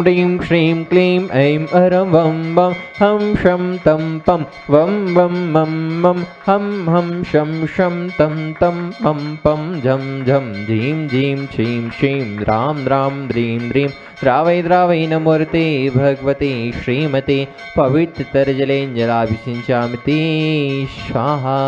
ह्रीं श्रीं क्लीं ऐं अरं वं वं हं शं तं पं वं वं मं मं हं हं शं शं तं तं पं पं झं झं झीं झीं क्षीं क्षीं द्रां द्रां द्रीं द्रीं द्रावै द्रावै नमोऽर्ते भगवते श्रीमते पवित्रतरजलेञ्जलाभिषिञ्चामिति स्वाहा।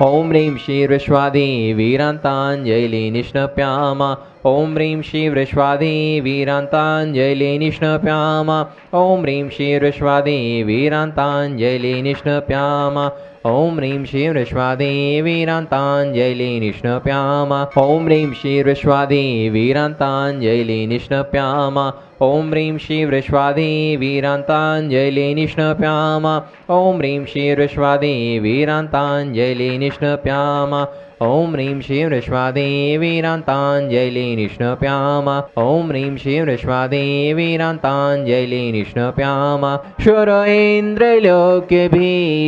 ॐ ह्रीं श्रीवृष्वादेवीरान्ताञ्जलि निष्णप्यामा ॐ ह्रीं श्रीवृष्वादेवीरान्ताञ्जलि निष्णप्यामा ॐ ह्रीं श्रीवृष्वादेवीरान्ताञ्जलि निष्णप्यामा ॐ ह्रीं श्रीवृष्वादेवीरान्ताञ्जलि निष्णप्यामा ॐ ह्रीं श्रीवृष्वादेवीरान्ताञ्जलि निष्णप्यामा ॐ ह्रीं श्रीवृष्वादेवीरान्ताञ्जलि निष्णप्यामा ॐ ह्रीं श्रीवृष्वादेवीरान्ताञ्जलि निष्णप्यामा ॐ ह्रीं श्रीवृष्वादेवीरान्ताञ्जलि निष्णप्यामा ॐ ह्रीं श्रीवृष्वादेवीरान्ताञ्जलि निष्णप्यामा शुरेन्द्रलोक्यभिः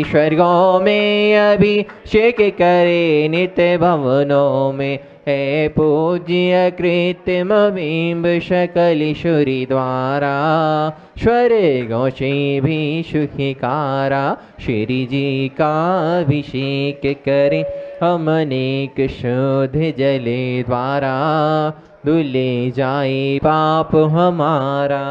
स्वर्गों में अभिषेक करे नित्य भवनों में हे पूज्य कृत्रिम बिंब शकलेश्वरी द्वारा स्वर्गों से भी सुखिकारा श्री जी का अभिषेक करें हम अनेक शुद्ध जले द्वारा धुले जाए पाप हमारा।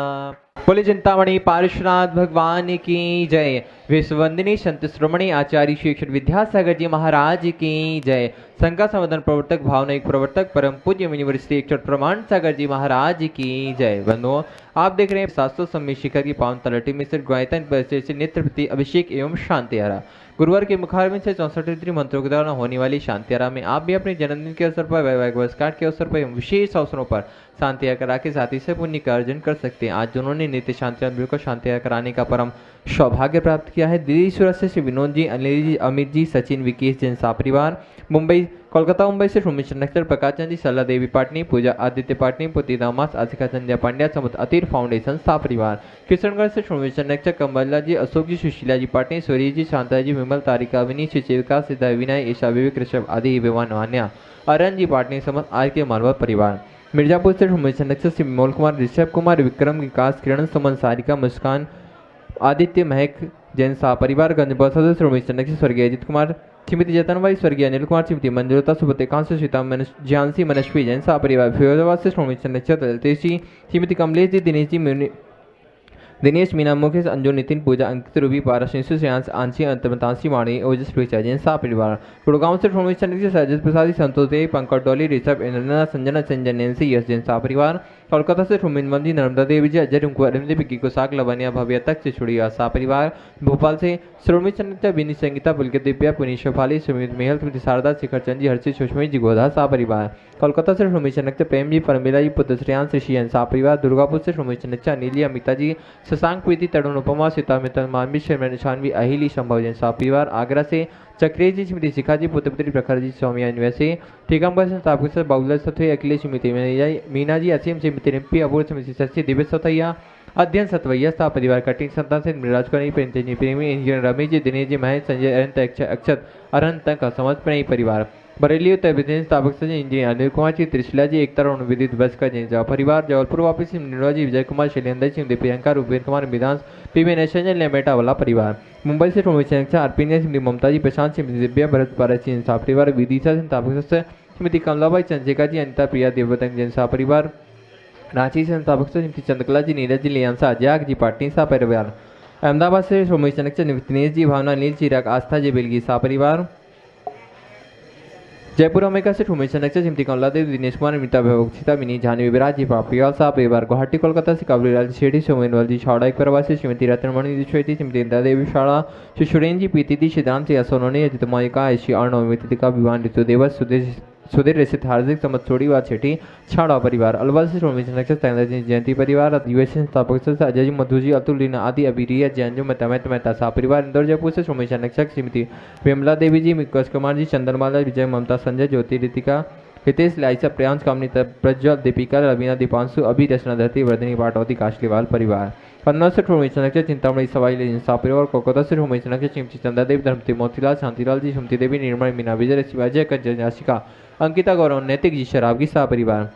बोले चिंतामणि पार्श्वनाथ भगवान की जय। विश्ववंदिनी संत श्रोमणी आचार्य श्री अक्षर विद्यासागर जी महाराज की जय। संघ संवर्धन प्रवर्तक भावनायक प्रवर्तक परम पूज्य यूनिवर्सिटी अक्षर प्रमाण सागर जी महाराज की जय। बंधुओं, आप देख रहे हैं 700 सम्मित शिखर की पावन तलहटी में सिर्फ गायतन परिचय से नित्य प्रति अभिषेक एवं शांति आरा गुरुवार के मुखारविंद से 64 मंत्रों के द्वारा होने वाली शांति आरा में आप भी अपने जन्मदिन के अवसर पर वैवाहिक वर्षगांठ के अवसर पर एवं विशेष अवसरों पर शांति करा के साथ ही से पुण्य का अर्जन कर सकते हैं। आज जिन्होंने नित्य शांति को शांति कराने का परम सौभाग्य प्राप्त किया है, दिल्ली सूरत से श्री विनोद जी, अनिल जी, अमित जी, सचिन, विकेश जैन सा परिवार, मुंबई कोलकाता मुंबई से सुमित नक्सर, प्रकाश चंद जी, सल्ला देवी पाटनी, पूजा आदित्य पाटनी, पुती दामास, आशिका संजय पांड्या, समुद्र अतीर फाउंडेशन सा परिवार, किशनगढ़ से सुमित नक्सर, कमला जी, अशोक जी, सुशीला जी पाटनी, सूर्य जी, शांता जी, विमल, तारिका, विनी, शिविका, सिद्धा, विनय, ईशा, विवेक, ऋषभ आदि विवान वान्या, अरन जी पाटनी समस्त आज के मालवा परिवार, मिर्जापुर से सुमित नक्सर, श्री विमोल कुमार, ऋषभ कुमार, विक्रम, विकास, किरण, सुमन, सारिका, मुस्कान, आदित्य, महक जैन सा परिवार, गंजबा सदस्य रोमेश नक्सर, स्वर्गीय अजित कुमार, श्रीमती जतनबाई, स्वर्गीय अनिल कुमार, श्रीमती मंजुलता, सुबतेकांश, सीता, झांसी, मनस्वी जैन सा परिवार, फिरोजाबाद से रोमेश नक्सर, ललितेश जी, श्रीमती कमलेश जी, दिनेश जी, दिनेश, मीना, मुकेश, अंजू, नितिन, पूजा, अंकित, रूबी, पारा, शिशु, श्रेयांश, आंशी, अंतमतांशी, वाणी, ओजस, प्रीचा जैन सा परिवार, गुड़गांव से रोमेश नक्सर, सरजित प्रसाद, संतोष देव, पंकज डोली, ऋषभ, इंद्रना, संजना, संजय, नैन्सी, यश जैन सा परिवार, कोलकाता से रोमिन जी, नर्मदा देवी जी, अजय, रुंकू, अरविंद, विक्की कुसाक, लवनिया, भव्य तक से छुड़ी सा परिवार, भोपाल से श्रोमित चंद्र, बिनी, संगीता, पुलकित, दिव्या, पुनीश, फाली, सुमित, मेहल, स्मृति, शारदा, शिखर चंद जी, हर्षित, सुषमी जी, गोधा सा परिवार, कोलकाता से रोमित चंद्र, प्रेम जी, परमिला जी, पुत्र श्रेयांश, ऋषि सा परिवार, दुर्गापुर से रोमित चंद्र, नीली, अमिता जी, शशांक, प्रीति, तरुण, उपमा, सीता, मित्र, मानवी, शर्मा, शानवी, अहिली, संभव जैन सा परिवार, आगरा से चक्रेश जी, स्मृति, शिखा जी, पुत्रपुत्री, प्रखर जी, सौम्या, निवासी, टीकमगढ़ से तापक बाबुल सत्वे, अखिलेश, स्मृति, मीना जी, असीम, स्मृति, रिम्पी, अबूर, स्मृति, शशि, दिव्य सतैया, अध्ययन सतवैया सा परिवार, कटिंग संतान से मिराज करी, प्रेमचंद प्रेमी, इंजीनियर रमेश जी, दिनेश जी, महेश, संजय, अरंत, अक्षत, अरंत का समस्त प्रेमी परिवार, बरेली उत्तर प्रदेश स्थापक सचिव इंजीनियर अनिल कुमार जी, त्रिशिला जी, एकता विदित बस का जैन परिवार, जबलपुर वापिस निर्मला जी, विजय कुमार, शैलेंद्र सिंह, प्रियंका, रूपेन्द्र कुमार, विधांश, पीवी नैशनल लेमेटा वाला परिवार, मुंबई से रोमित अर्पिन सिंह, ममता जी, प्रशांत सिंह, दिव्या, भरत पारसी सा परिवार, विदिशा सिंह स्थापक सचिव, श्रीमती कमलाबाई, चंद्रिका जी, अनिता, प्रिया, देवतंग जैन सा परिवार, रांची से स्थापक श्रीमती चंद्रकला जी, नीरज जी, लियांसा, अजयाग जी, पाटनी सा परिवार, अहमदाबाद से रोमित दिनेश जी, भावना, नील, चिराग, आस्था जी, बेलगी सा परिवार, जयपुर अमेरिका से उमेश नक्सर, श्रीमती कमला देवी, दिनेश कुमार, मीता, सीता, मिनी, जानी, विराज जी, पापियाल साहब परिवार, गुवाहाटी कोलकाता से काबुलीलाल शेठी, सोमेनवाल जी, छाड़ा एक प्रवासी, श्रीमती रत्नमणि श्वेती, श्रीमती इंदा देवी, शाड़ा, श्री सुरेन जी, पीति दी, सिद्धांत सोनोनी, अजित मायिका, ऐशी, अर्णव, मितिका, विवान, ऋतु देवस, सुधीर रसित, हार्दिक, समत, छोड़ी व छेठी, छाड़ा परिवार, अलवर से रोमेश नक्सर, तैंदा जयंती परिवार, यूएसएन स्थापक अजय जी, मधु जी, अतुल, रीना आदि, अभिरिया, जैन, मेहता सा परिवार, इंदौर जयपुर से रोमेश नक्सर, श्रीमती विमला देवी जी, मिकस कुमार जी, चंद्रमाला, विजय, ममता, संजय, ज्योति, रितिका, हितेश, लाइसा, प्रियांश, कामनी, प्रज्वल, दीपिका, रवीना, दीपांशु, अभी, रचना, धरती, वर्धनी, पाटौती, काशलीवाल परिवार, कन्नौज से रोमेश नक्सर, चिंतामणि, सवाई सा परिवार, कोलकाता से रोमेश नक्सर, श्रीमती चंदा देवी, धर्मती, मोतीलाल, शांतिलाल जी, सुमती देवी, निर्मल, मीना, विजय, शिवाजय, कंजन, आशिका, अंकिता, गौरव, नैतिक जी, शराब की सा परिवार,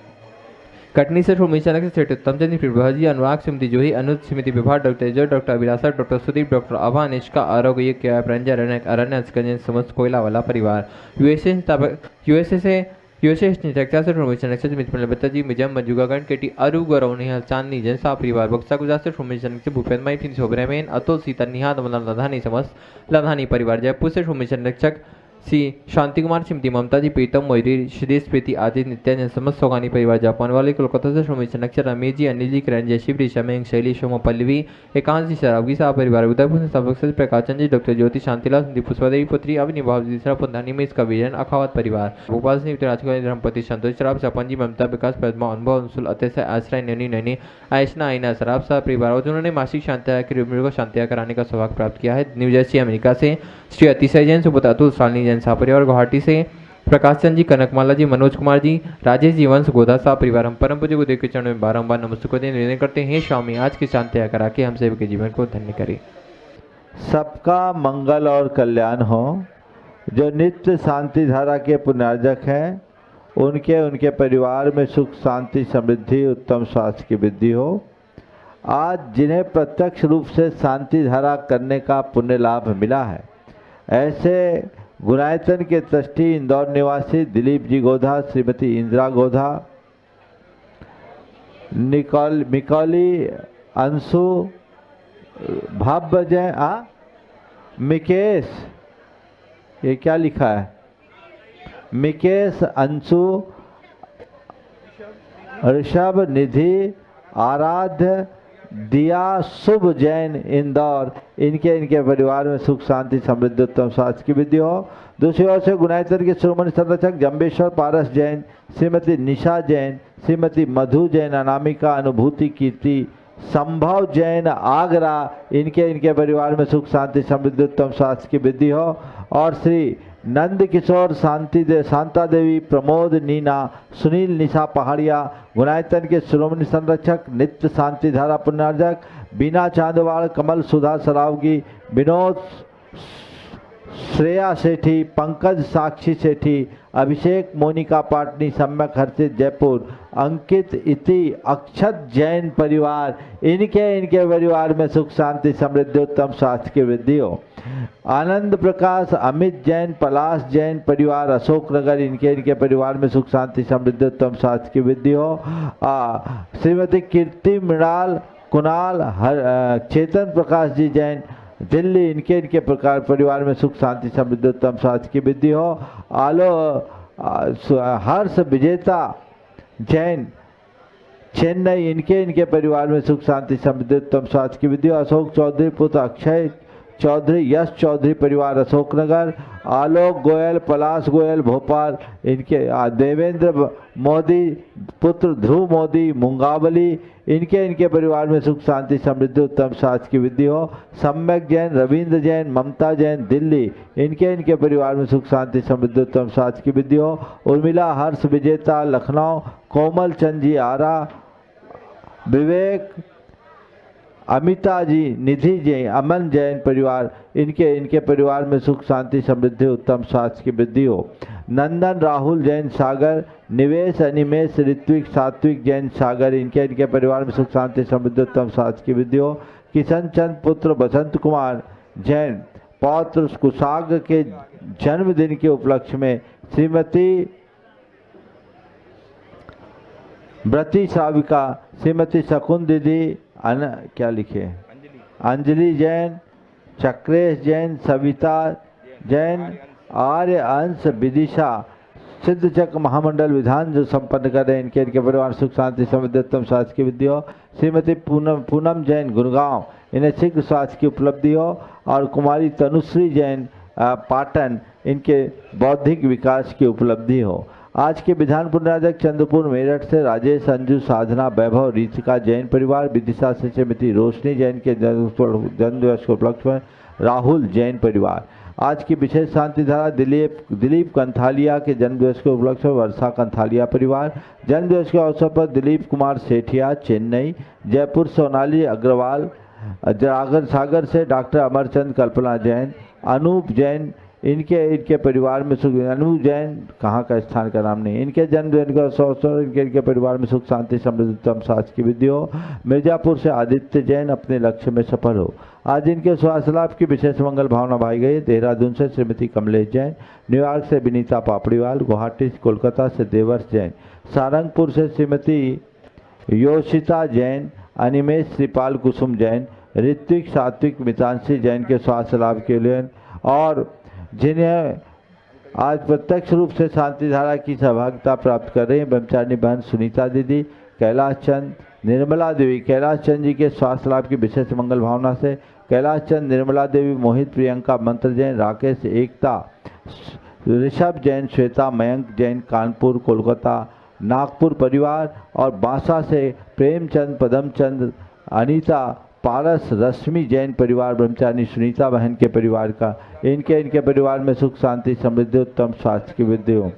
कटनी से शोमिशन से सेठ उत्तम चंद प्रभाजी अनुराग श्रीमती जूही अनुज श्रीमती विभा डॉक्टर जो डॉक्टर अभिलाषा डॉक्टर सुदीप डॉक्टर आभा निष्का आरोग्य क्या रंजन अरण्य समस्त कोयला वाला परिवार यूएसए से शोमिशन बत्ताजी मिजम मंजुगागढ़ केटी अरु गौरव निहाल चांदनी जनसा परिवार बक्सा गुजरात से शोमिशन से भूपेंद्र माई फिन शोभरेमेन अतुल सीता निहाद लधानी समस्त लधानी परिवार जयपुर से शोमिशन रक्षक सी शांति कुमार श्रीमती ममता जी प्रीतम मोयरी श्रीदेश प्रीति आदि नित्यानंद समस्त सोगानी परिवार जापान वाले कोलकाता से शोमित अक्षर रमेश जी अनिल जी किरण जयशिव ऋषा मेंग शैली शोमा पल्लवी एकांश जी शराबगी साहब परिवार उदयपुर से प्रकाश चंद जी डॉक्टर ज्योति शांतिलाल पुष्पादेवी पुत्री अवनी भाव तीसरा पुंधानी में इसका विजन अखावत परिवार भोपाल से राजकुमारी धर्मपति संतोष शराब सपन जी ममता विकास पद्मा अनुभव अंशुल अत्याचार आश्रय नैनी नैनी आयशना आईना शराब साहब परिवार और जिन्होंने मासिक शांतिया की को शांतिया कराने का सौभाग्य प्राप्त किया है। न्यू जर्सी अमेरिका से श्री अतिशय जैन सुब्रत अतुल शालिनी जैन साहब परिवार गुवाहाटी से प्रकाश चंद जी कनकमाला जी मनोज कुमार जी राजेश जी वंश गोदा साहब परिवार हम परम पूज्य गुरुदेव के चरणों में बारंबार नमस्कार करते निर्णय करते हैं स्वामी आज की शांतिया करा के हम सभी के जीवन को धन्य करें। सबका मंगल और कल्याण हो। जो नित्य शांति धारा के पुण्यार्जक हैं उनके परिवार में सुख शांति समृद्धि उत्तम स्वास्थ्य की वृद्धि हो। आज जिन्हें प्रत्यक्ष रूप से शांति धारा करने का पुण्य लाभ मिला है ऐसे गुनायतन के ट्रस्टी इंदौर निवासी दिलीप जी गोधा श्रीमती इंदिरा गोधा मिकौली अंशु भव्य जैन मिकेश, ये क्या लिखा है, मिकेश अंशु ऋषभ निधि आराध्य दिया शुभ जैन इंदौर इनके परिवार में सुख शांति समृद्धि उत्तम स्वास्थ्य की वृद्धि हो। दूसरी ओर से गुनायतन के श्रोमणी संरक्षक जम्बेश्वर पारस जैन श्रीमती निशा जैन श्रीमती मधु जैन अनामिका अनुभूति कीर्ति संभव जैन आगरा इनके परिवार में सुख शांति समृद्धि उत्तम स्वास्थ्य की वृद्धि हो। और श्री नंद किशोर शांता देवी प्रमोद नीना सुनील निशा पहाड़िया गुनायतन के श्रोमणी संरक्षक नित्य शांति धारा पुण्यार्जक बीना चांदवाड़ कमल सुधा सरावगी विनोद श्रेया सेठी पंकज साक्षी सेठी अभिषेक मोनिका पाटनी सम्यक हर्षित जयपुर अंकित इति अक्षत जैन परिवार इनके परिवार में सुख शांति समृद्धि उत्तम स्वास्थ्य की वृद्धि हो। आनंद प्रकाश अमित जैन पलाश जैन परिवार अशोक नगर इनके परिवार में सुख शांति समृद्धि उत्तम स्वास्थ्य की वृद्धि हो। श्रीमती कीर्ति मृणाल कुणाल चेतन प्रकाश जी जैन दिल्ली इनके प्रकार परिवार में सुख शांति समृद्धि उत्तम स्वास्थ्य की वृद्धि हो। हर्ष विजेता जैन चेन्नई इनके परिवार में सुख शांति समृद्धि उत्तम स्वास्थ्य की वृद्धि हो। अशोक चौधरी पुत्र अक्षय चौधरी यश चौधरी परिवार अशोकनगर आलोक गोयल पलाश गोयल भोपाल इनके देवेंद्र मोदी पुत्र ध्रुव मोदी मुंगावली इनके परिवार में सुख शांति समृद्धि उत्तम स्वास्थ्य की वृद्धि हो। सम्यक जैन रविंद्र जैन ममता जैन दिल्ली इनके परिवार में सुख शांति समृद्धि उत्तम स्वास्थ्य की वृद्धि हो। उर्मिला हर्ष विजेता लखनऊ कोमल चंद जी आरा विवेक अमिता जी निधि जैन अमन जैन परिवार इनके परिवार में सुख शांति समृद्धि उत्तम स्वास्थ्य की वृद्धि हो। नंदन राहुल जैन सागर निवेश अनिमेश ऋत्विक सात्विक जैन सागर इनके परिवार में सुख शांति समृद्धि उत्तम स्वास्थ्य की वृद्धि हो। किशन चंद पुत्र बसंत कुमार जैन पौत्र कुशाग के जन्मदिन के उपलक्ष्य में श्रीमती व्रती श्राविका श्रीमती शकुन दीदी क्या लिखे अंजलि जैन चक्रेश जैन सविता जैन आर्य अंश विदिशा सिद्धचक महामंडल विधान जो संपन्न कर रहे हैं इनके परिवार सुख शांति समृद्धि उत्तम स्वास्थ्य की वृद्धि हो। श्रीमती पूनम जैन गुड़गांव इन्हें शीघ्र स्वास्थ्य की उपलब्धि हो। और कुमारी तनुश्री जैन पाटन इनके बौद्धिक विकास की उपलब्धि हो। आज के विधान पुण्यार्जक चंद्रपुर मेरठ से राजेश अंजू साधना वैभव रीतिका जैन परिवार विदिशा से श्रीमती रोशनी जैन के जन्मदिवस के उपलक्ष्य में राहुल जैन परिवार। आज की विशेष शांति धारा दिलीप कंथालिया के जन्मदिवस के उपलक्ष्य में वर्षा कंथालिया परिवार। जन्मदिवस के अवसर पर दिलीप कुमार सेठिया चेन्नई जयपुर सोनाली अग्रवाल सागर से डॉक्टर अमरचंद कल्पना जैन अनूप जैन इनके परिवार में सुख। अनु जैन कहाँ का स्थान का नाम नहीं। इनके जन्मदिन का अवसर इनके परिवार में सुख शांति समृद्धि उत्तम स्वास्थ्य की वृद्धि हो। मिर्जापुर से आदित्य जैन अपने लक्ष्य में सफल हो। आज इनके स्वास्थ्य लाभ की विशेष मंगल भावना भाई गई। देहरादून से श्रीमती कमलेश जैन, न्यूयॉर्क से विनीता पापड़ीवाल, गुवाहाटी कोलकाता से देवर्ष जैन, सारंगपुर से श्रीमती योशिता जैन, अनिमेश श्रीपाल कुसुम जैन, ऋत्विक सात्विक मितांशी जैन के स्वास्थ्य लाभ के लिए और जिन्हें आज प्रत्यक्ष रूप से शांति धारा की सहभागिता प्राप्त कर रही हैं ब्रह्मचारिणी बहन सुनीता दीदी, कैलाश चंद, निर्मला देवी। कैलाश चंद जी के स्वास्थ्य लाभ की विशेष मंगल भावना से कैलाश चंद, निर्मला देवी, मोहित, प्रियंका, मंत्र जैन, राकेश, एकता, ऋषभ जैन, श्वेता, मयंक जैन, कानपुर, कोलकाता, नागपुर परिवार और बांसा से प्रेमचंद, पदमचंद, अनीता, पारस, रश्मि जैन परिवार, ब्रह्मचारिणी सुनीता बहन के परिवार का इनके परिवार में सुख शांति समृद्धि उत्तम स्वास्थ्य की वृद्धि हो।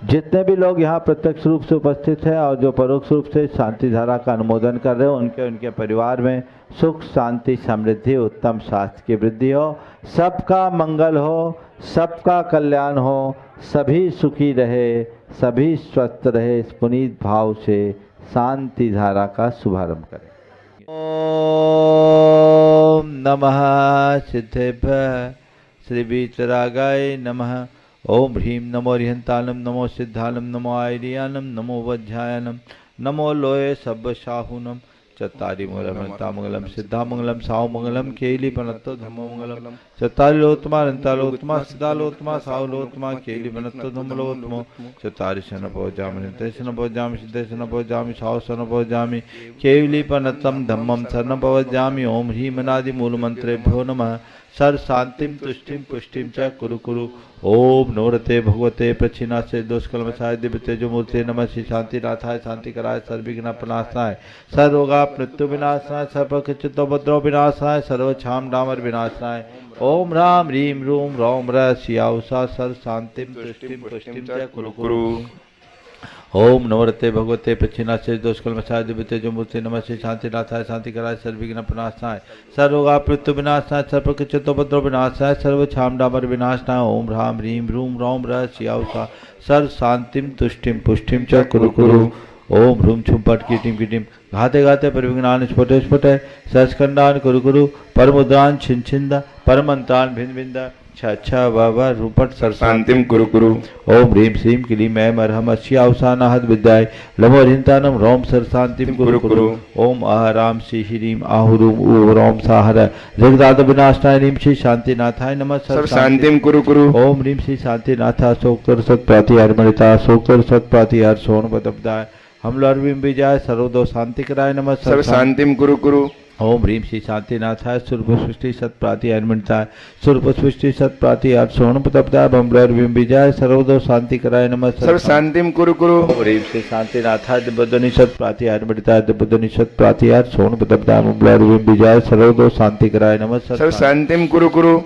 जितने भी लोग यहाँ प्रत्यक्ष रूप से उपस्थित हैं और जो परोक्ष रूप से शांति धारा का अनुमोदन कर रहे हो उनके परिवार में सुख शांति समृद्धि उत्तम स्वास्थ्य की वृद्धि हो। सबका मंगल हो, सबका कल्याण हो, सभी सुखी रहे, सभी स्वस्थ रहे। इस पुनीत भाव से शांति धारा का शुभारंभ करें। ओम नमः सिद्धेभ्यः श्री वीतरागाय नमः। ओम ह्रीं नमो रिहंतालम, नमो सिद्धालम, नमो आयरियानम, नमो वज्रायनम, नमो लोये सब्बशाहुनम, चत्तारि मंगलम सिद्धामंगलम साहुमंगलम केली पनत्तो धम्ममंगलम, चत्तारि लोत्तमा अनंतालोत्तमा सिद्धालोत्तमा साहुलोत्तमा केली पनत्तो धम्मलोत्तमो, चत्तारि शनभोजामि नित्यशनभोजामि सिद्धशनभोजामि साहुशनभोजामि केवली पनत्तम धम्मम शरणभोजामि। ओम ह्रीं अनादि मूल मंत्रेभ्यो नमः। सर शांतिम तुष्टिम पुष्टिम च कुरु कुरु। ओम नोरते भगवते प्रच्छिन्नासे दोषकलमसाय दिव्य तेजो मूर्ते नमः। श्री शांति नाथाय शांति कराय सर्वविघ्न प्रणाशाय सर्वरोगा मृत्यु विनाशाय सर्वचित्तोपद्रव विनाशाय सर्वक्षाम डामर विनाशाय। ओम राम ह्रीं रूम रौम र सियाउषा सर शांतिम तुष्टिम पुष्टिम च कुरु कुरु। ओम नवरते भगवते प्रच्छिन्नासे दोषकलमसाय दिव्य तेजो मूर्ते नमः। श्री शांति नाथाय शांति कराय सर्वविघ्न प्रणाशाय सर्वरोगा मृत्यु विनाशाय सर्वचित्तोपद्रव विनाशाय सर्वक्षाम डामर विनाशाय। ओम राम ह्रीं रूम रौम र सियाउषा सर शांतिम तुष्टिम पुष्टिम च कुरु कुरु। ओम ह्रूम छुम पट कीटिम घाते घाते परिविघ्नान स्फुटे स्फुटे सहस्कंडान कुरु कुरु परमुद्रान छिन छिंदा परमंतान भिन्न भिंदा अच्छा बाबा रूपट सर शांतिम कुरु कुरु। ओम ह्रीं श्रीं क्लीं ऐं अर्हम् अस्यावसानाहद विद्याय लमो हिंतानम रोम सर शांतिम कुरु कुरु। ओम आराम श्री ह्रीं आहुरूम ऊ रोम साहर जगदाद विनाशनाय ह्रीं श्री शांतिनाथाय नमः सर शांतिम कुरु कुरु। ओम ह्रीं श्री शांतिनाथा सोक्तर सत प्रातिहार मणिता सोक्तर सत प्रातिहार सोन बदबदाय हम लर्विम विजय सर्वदो शांति कराय नमः सर शांतिम कुरु कुरु। ओम ह्रीं श्री शांतिनाथाय सुरभुष्टि सत्प्राति अर्मिताय सुरभुष्टि सत्प्राति आठ सोन प्रतपदाय बम्बलर्विम विजय सर्वदो शांति कराय नमः सर शांतिम कुरु कुरु। ह्रीं श्री शांतिनाथाय दिव्यध्वनि सत्प्राति अर्मिताय दिव्यध्वनि सत्प्राति आठ सोन प्रतपदाय बम्बलर्विम विजय सर्वदो शांति कराय नमः सर शांतिम कुरु कुरु।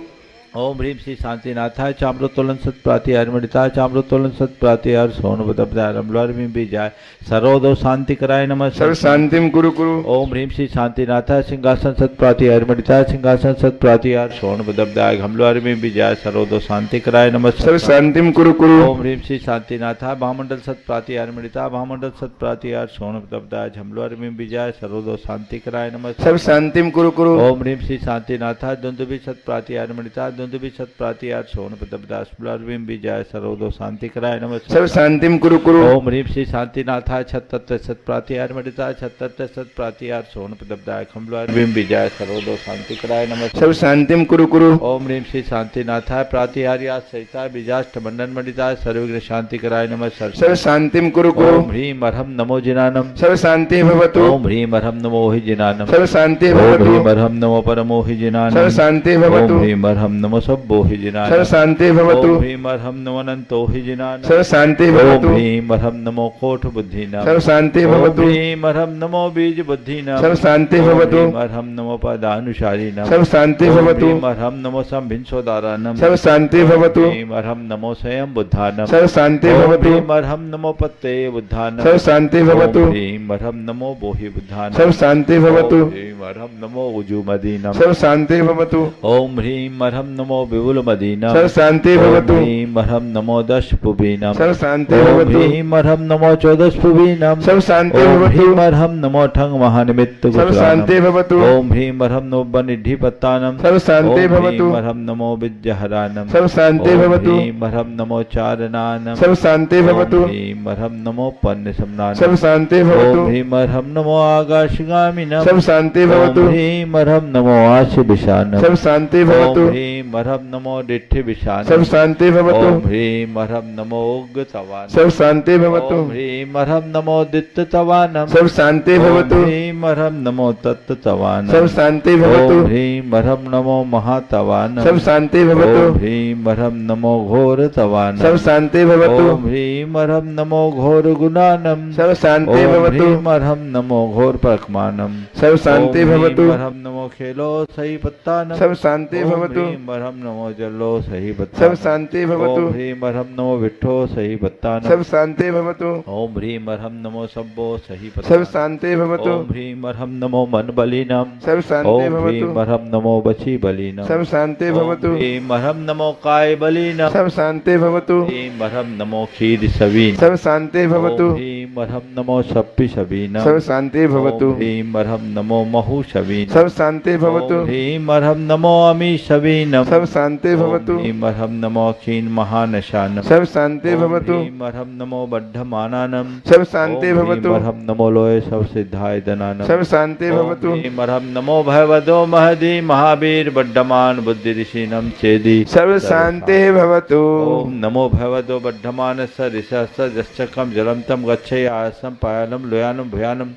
ओम ह्रीं श्री शांतिनाथाय चाम्रोत्तोलन सत्प्राति अर्मिताय चाम्रोत्तोलन सत्प्राति आठ सोन प्रतपदाय बम्बलर्विम विजय सर्वदो शांति कराय नमः सर शांतिम कुरु कुरु। ओम ह्रीं श्री शांतिनाथाय सिंहासन सत्प्राति अर्मिताय सिंहासन सत्प्राति आठ सोन प्रतपदाय बम्बलर्विम विजय सर्वदो शांति कराय नमः सर शांतिम कुरु कुरु। ओम ह्रीं श्री शांतिनाथाय महामंडल सत्प्राति अर्मिताय महामंडल सत्प्राति आठ सोन प्रतपदाय बम्बलर्विम विजय सर्वदो शांति कराय नमः सर शांतिम कुरु कुरु। ओम ह्रीं श्री शांतिनाथाय दुंदुभि सत्प्राति अर्मिताय दुंदुभि सत्प्राति आठ सोन प्रतपदाय बम्बलर्विम विजय सर्वदो शांति कराय नमः सर शांतिम कुरु कुरु। ओम ह्रीं श्री शांतिनाथाय छत्तर सत्प्राति अर्मिताय छत्तर सत्प्राति आठ सोन प्रतपदाय बम्बलर्विम विजय सर्वदो शांति कराय नमः सर शांतिम कुरु कुरु। ओम ह्रीं श्री शांतिनाथाय प्रातिहार्या सहिताय बीजाष्ट मंडन मंडिताय सर्वविघ्न शांति कराय नमः सर शांतिम कुरु कुरु। ओम ह्रीं अर्हम् नमो जिनानम सर शांति भवतु। ओम ह्रीं अर्हम् नमो हि जिनानम सर शांति भवतु। ओम ह्रीं अर्हम् नमो परमो हि जिनानम सर शांति भवतु। ओम ह्रीं अर्हम् नमो सब्बो हि जिनानम सर शांति भवतु। ओम ह्रीं अर्हम् नमो अनंतो हि जिनानम सर शांति भवतु। ओम ह्रीं अर्हम् नमो कोट बुद्धिनाम सर शांति भवतु। ओम ह्रीं अर्हम् नमो बीज बुद्धिनाम सर शांति भवतु। ओम ह्रीं अर्हम् नमो पदानुसारिणाम सर शांति भवतु। ओम ह्रीं अर्हम् नमो संभिन्सोदाराणाम सर शांति भवतु। ओम ह्रीं अर्हम् नमो स्वयं बुद्धानाम सर शांति भवतु। ओम ह्रीं अर्हम् नमो पत्ते बुद्धानाम सर शांति भवतु। ओम ह्रीं अर्हम् नमो बोहि बुद्धानाम सर शांति भवतु। ओम ह्रीं अर्हम् नमो उजुमदीनाम सर शांति भवतु। ओम ह्रीं अर्हम् नमो विपुलमदीनां सर्व शांति भवतु। ओम ह्रीं अर्हं नमो दशपुबीनां सर्व शांति ओम भवतु। ह्रीं अर्हं नमो चौदशपुबीनां सर्व शांति ओम भवतु। ह्रीं अर्हं नमो ठंग महानिमित्त सर्व शांति भवतु। ओम ह्रीं अर्हं नमो बनिधिपत्तानं सर्व शांति ओम भवतु। ह्रीं अर्हं नमो विद्याहरानं सर्व शांति ओम भवतु। ह्रीं अर्हं नमो चारणानं सर्व शांति भवतु। ओम ह्रीं अर्हं नमो पन्नसम्नानं सर्व शांति ओम भवतु। ह्रीं अर्हं नमो आकाशगामिनं सर्व शांति भवतु। ओम ह्रीं अर्हं नमो आशिविशानं सर्व शांति भवतु। ओम ह्रीं अर्हं नमो डिठ्ठिविशानं सर्व शांति भवतु। ओम ह्रीं अर्हं नमो उग्गतवानं सर्व शांति भवतु। ओम ह्रीं अर्हं नमो दित्ततवानं सर्व शांति भवतु। ओम ह्रीं अर्हं नमो तत्ततवानं सर्व शांति ओम भवतु। ह्रीं अर्हं नमो महातवानं सर्व शांति भवतु। ओम ह्रीं अर्हं नमो घोरतवानं सर्व शांति भवतु। ओम ह्रीं अर्हं नमो घोरगुणानं सर्व शांति ओम भवतु। ह्रीं अर्हं नमो घोरपक्मानं सर्व शांति ओम ह्रीं भवतु। अर्हं नमो खेलो सही पत्तानं सर्व शांति ओम भवतु। ह्रीं अर्हं नमो जल्लो सही सर्व पत्तानं शांति भवतु। ओम ह्रीं अर्हं नमो विट्ठो सही पत्तानं सर्व शांति भवतु। ओम ह्रीं अर्हं नमो सब्बो सही सर्व पत्तानं शांति भवतु। ओम ह्रीं अर्हं नमो मनबलिनं सर्व शांति ओम भवतु। ह्रीं अर्हं नमो बची बलिनं सर्व शांति ओम भवतु। ह्रीं अर्हं नमो काय बलिनं सर्व शांति भवतु। ह्रीं अर्हं नमो क्षीर सवीन सर्व शांति भवतु। ओम ह्रीं अर्हं नमो सप्पि सवीनं सर्व शांति भवतु। ओम ह्रीं अर्हं नमो महु सवीन सर्व शांति भवतु। ओम ह्रीं अर्हं नमो अमी सवीनं सर्व शांति भवतु। ओम ह्रीं अर्हं नमो क्षीण महानशानं सर्व शांति ओम भवतु। ह्रीं अर्हं नमो बड्ढमानानं सर्व शांति ओम भवतु। ह्रीं अर्हं नमो लोय सब सिद्धाय दनानं सर्व शांति भवतु। ओम ह्रीं अर्हं नमो भयवदो महदी महावीर बड्ढमान बुद्धि ऋषिनं चेदि सर्व शांति भवतु। ओम नमो भगवतो बद्धमान स ऋषस जश्चकम जलम तम गच्छय आसम पायलम लोयानम भयानम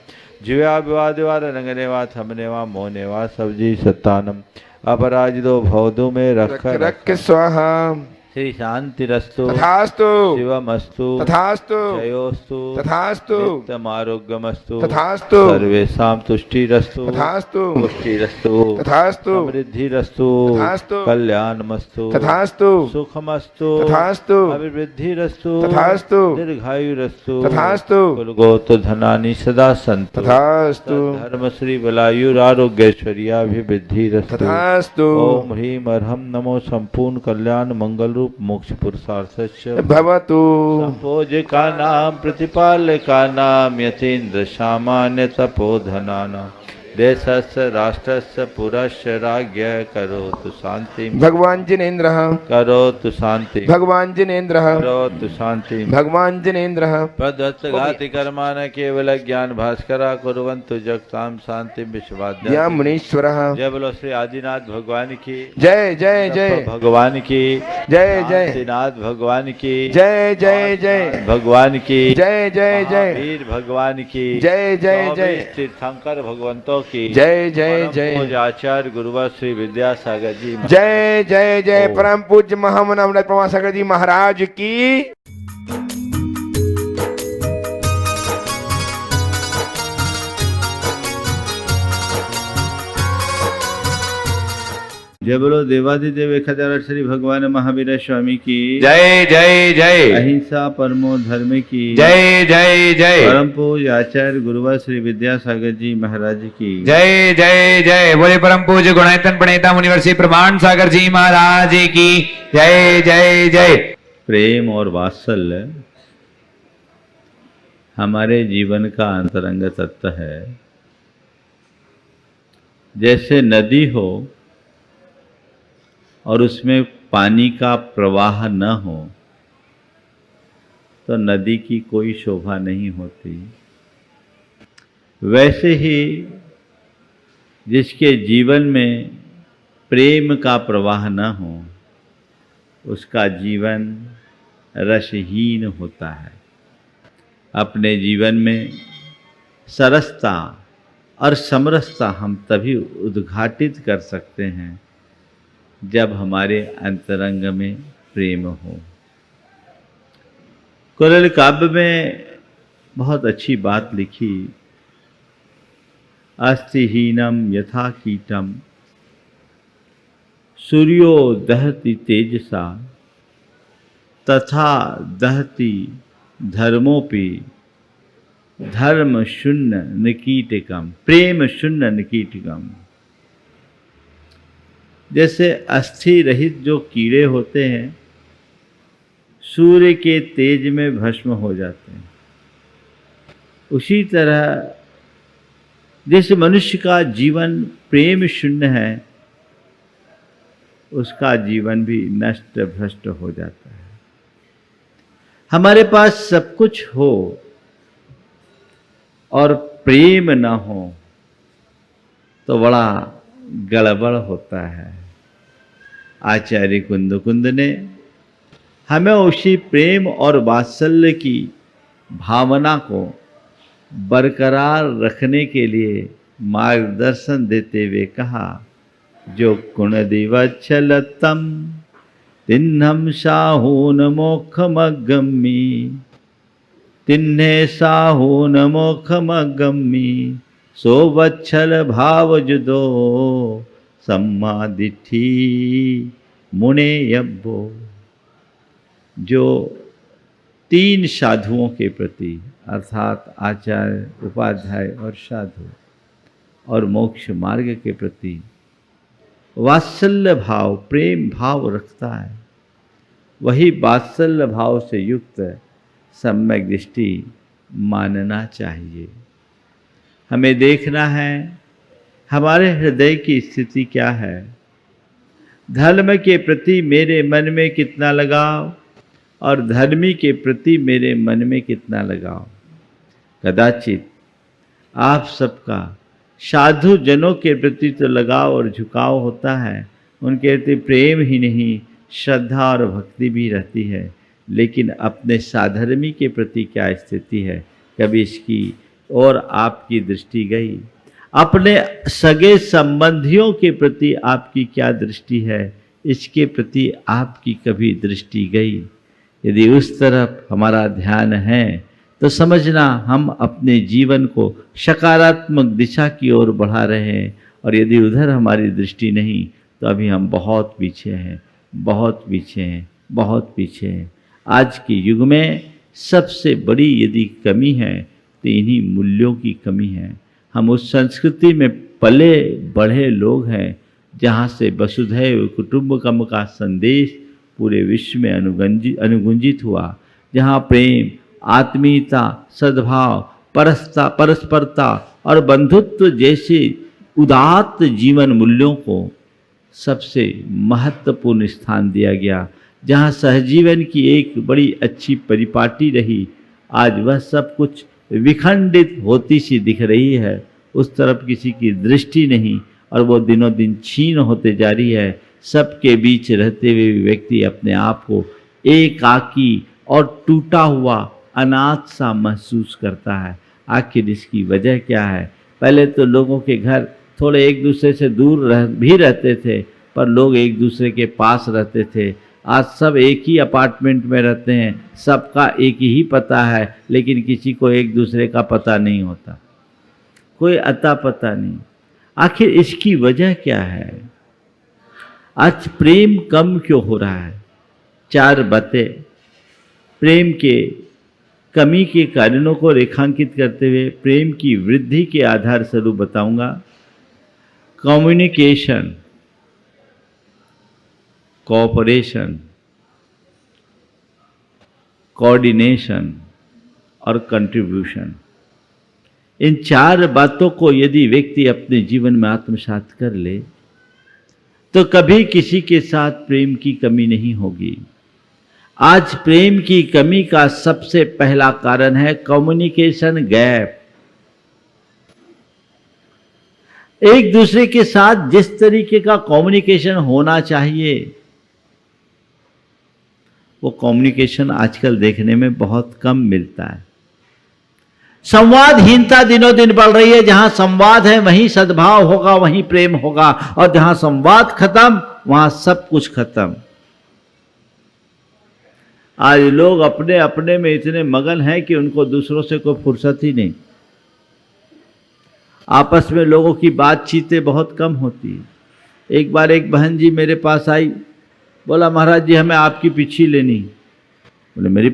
जीवा विवादिवा रंगनेवा थमनेवा मोनेवा सब्जी सत्तानम अपराजितो भवदु में रख रख स्वाहा। श्री शांतिरस्तु तथास्तु। शिवमस्तु तथास्तु। जयोस्तु तथास्तु। नित्यमारोग्यमस्तु तथास्तु। सर्वेषां तुष्टिरस्तु तथास्तु। पुष्टिरस्तु तथास्तु। समृद्धिरस्तु तथास्तु। कल्याणमस्तु तथास्तु। सुखमस्तु तथास्तु। अभिवृद्धिरस्तु तथास्तु। दीर्घायुरस्तु तथास्तु। कुलगोत धनानि सदा सन्तु तथास्तु। धर्म श्री बलायुरारोग्यैश्वर्याभिवृद्धिरस्तु तथास्तु। ओम ह्रीं अर्हं नमो संपूर्ण कल्याण मंगल रूप मोक्ष पुरुषार्थस्य भवतु। संपोजका नाम प्रतिपालका नाम यतीन्द्र सामान्य तपोधनानां देशस्य राष्ट्रस्य पुरस्य राज्ञ करोतु शांति भगवान जिनेन्द्र। करोतु शांति भगवान जिनेन्द्र। करोतु शांति भगवान जिनेन्द्र। प्रदत्त घाति कर्माण केवल ज्ञान भास्करा कुर्वन्तु जगतां शांति विश्वाद्या या मुनीश्वर। जय बोलो श्री आदिनाथ भगवान की जय जय जय। भगवान की जय जय। आदिनाथ भगवान की जय जय जय। भगवान की जय जय जय। वीर भगवान की जय जय जय। तीर्थंकर भगवंतों की जय जय जय। परम पूज्य आचार्य गुरुवर श्री विद्यासागर जी जय जय जय। ओम। परम पूज्य महामना अमृत प्रभासागर जी महाराज की। जय बोलो देवादिदेव 1008 श्री भगवान महावीर स्वामी की जय जय जय। अहिंसा परमो धर्म की जय जय जय। परम पूज्य आचार्य गुरुवर श्री विद्यासागर जी महाराज की जय जय जय। बोले परम पूज्य गुणायतन प्रणेता मुनिवर श्री प्रमाण सागर जी महाराज की जय जय जय। प्रेम और वात्सल्य हमारे जीवन का अंतरंग तत्व है। जैसे नदी हो और उसमें पानी का प्रवाह न हो तो नदी की कोई शोभा नहीं होती। वैसे ही जिसके जीवन में प्रेम का प्रवाह न हो उसका जीवन रसहीन होता है। अपने जीवन में सरसता और समरसता हम तभी उद्घाटित कर सकते हैं जब हमारे अंतरंग में प्रेम हो। कुरल काव्य में बहुत अच्छी बात लिखी। अस्तिहीनम यथा कीटम सूर्यो दहति तेजसा तथा दहति धर्मोपि धर्म शून्य निकीटकम प्रेम शून्य निकीटकम। जैसे अस्थि रहित जो कीड़े होते हैं सूर्य के तेज में भस्म हो जाते हैं, उसी तरह जिस मनुष्य का जीवन प्रेम शून्य है उसका जीवन भी नष्ट भ्रष्ट हो जाता है। हमारे पास सब कुछ हो और प्रेम न हो तो बड़ा गड़बड़ होता है। आचार्य कुंद ने हमें उसी प्रेम और वात्सल्य की भावना को बरकरार रखने के लिए मार्गदर्शन देते हुए कहा, जो गुणदिवच्छलतम तिन्हम साहून मोक्षमगम्मी, तिन्हे साहून मोक्षमगम्मी, सो वच्छल भाव जुदो सम्मादिठी मुने यब्बो। जो तीन साधुओं के प्रति अर्थात आचार्य, उपाध्याय और साधु और मोक्ष मार्ग के प्रति वात्सल्य भाव, प्रेम भाव रखता है, वही वात्सल्य भाव से युक्त सम्यक दृष्टि मानना चाहिए। हमें देखना है हमारे हृदय की स्थिति क्या है, धर्म के प्रति मेरे मन में कितना लगाव और धर्मी के प्रति मेरे मन में कितना लगाव। कदाचित आप सबका साधु जनों के प्रति तो लगाव और झुकाव होता है, उनके प्रति प्रेम ही नहीं श्रद्धा और भक्ति भी रहती है, लेकिन अपने साधर्मी के प्रति क्या स्थिति है, कभी इसकी और आपकी दृष्टि गई? अपने सगे संबंधियों के प्रति आपकी क्या दृष्टि है, इसके प्रति आपकी कभी दृष्टि गई? यदि उस तरफ हमारा ध्यान है तो समझना हम अपने जीवन को सकारात्मक दिशा की ओर बढ़ा रहे हैं, और यदि उधर हमारी दृष्टि नहीं तो अभी हम बहुत पीछे हैं, बहुत पीछे हैं, बहुत पीछे हैं। आज के युग में सबसे बड़ी यदि कमी है तो इन्हीं मूल्यों की कमी है। हम उस संस्कृति में पले बढ़े लोग हैं जहाँ से वसुधैव कुटुंबकम का संदेश पूरे विश्व में अनुगुंजित हुआ, जहाँ प्रेम, आत्मीयता, सद्भाव, परस्परता और बंधुत्व जैसे उदात्त जीवन मूल्यों को सबसे महत्वपूर्ण स्थान दिया गया, जहाँ सहजीवन की एक बड़ी अच्छी परिपाटी रही, आज वह सब कुछ विखंडित होती सी दिख रही है। उस तरफ किसी की दृष्टि नहीं और वो दिनों दिन क्षीण होते जा रही है। सबके बीच रहते हुए व्यक्ति अपने आप को एकाकी और टूटा हुआ अनाथ सा महसूस करता है। आखिर इसकी वजह क्या है? पहले तो लोगों के घर थोड़े एक दूसरे से दूर भी रहते थे, पर लोग एक दूसरे के पास रहते थे। आज सब एक ही अपार्टमेंट में रहते हैं, सबका एक ही पता है, लेकिन किसी को एक दूसरे का पता नहीं होता, कोई अता पता नहीं। आखिर इसकी वजह क्या है? आज प्रेम कम क्यों हो रहा है? चार बातें प्रेम के कमी के कारणों को रेखांकित करते हुए प्रेम की वृद्धि के आधार स्वरूप बताऊंगा। कम्युनिकेशन, कोऑपरेशन, कोऑर्डिनेशन और कंट्रीब्यूशन, इन चार बातों को यदि व्यक्ति अपने जीवन में आत्मसात कर ले तो कभी किसी के साथ प्रेम की कमी नहीं होगी। आज प्रेम की कमी का सबसे पहला कारण है कम्युनिकेशन गैप। एक दूसरे के साथ जिस तरीके का कम्युनिकेशन होना चाहिए वो कम्युनिकेशन आजकल देखने में बहुत कम मिलता है। संवादहीनता दिनों दिन बढ़ रही है। जहां संवाद है वहीं सद्भाव होगा, वहीं प्रेम होगा, और जहां संवाद खत्म वहां सब कुछ खत्म। आज लोग अपने अपने में इतने मगन हैं कि उनको दूसरों से कोई फुर्सत ही नहीं। आपस में लोगों की बातचीतें बहुत कम होती है। एक बार एक बहन जी मेरे पास आई, बोला महाराज जी हमें आपकी पिछी लेनी। बोले मेरी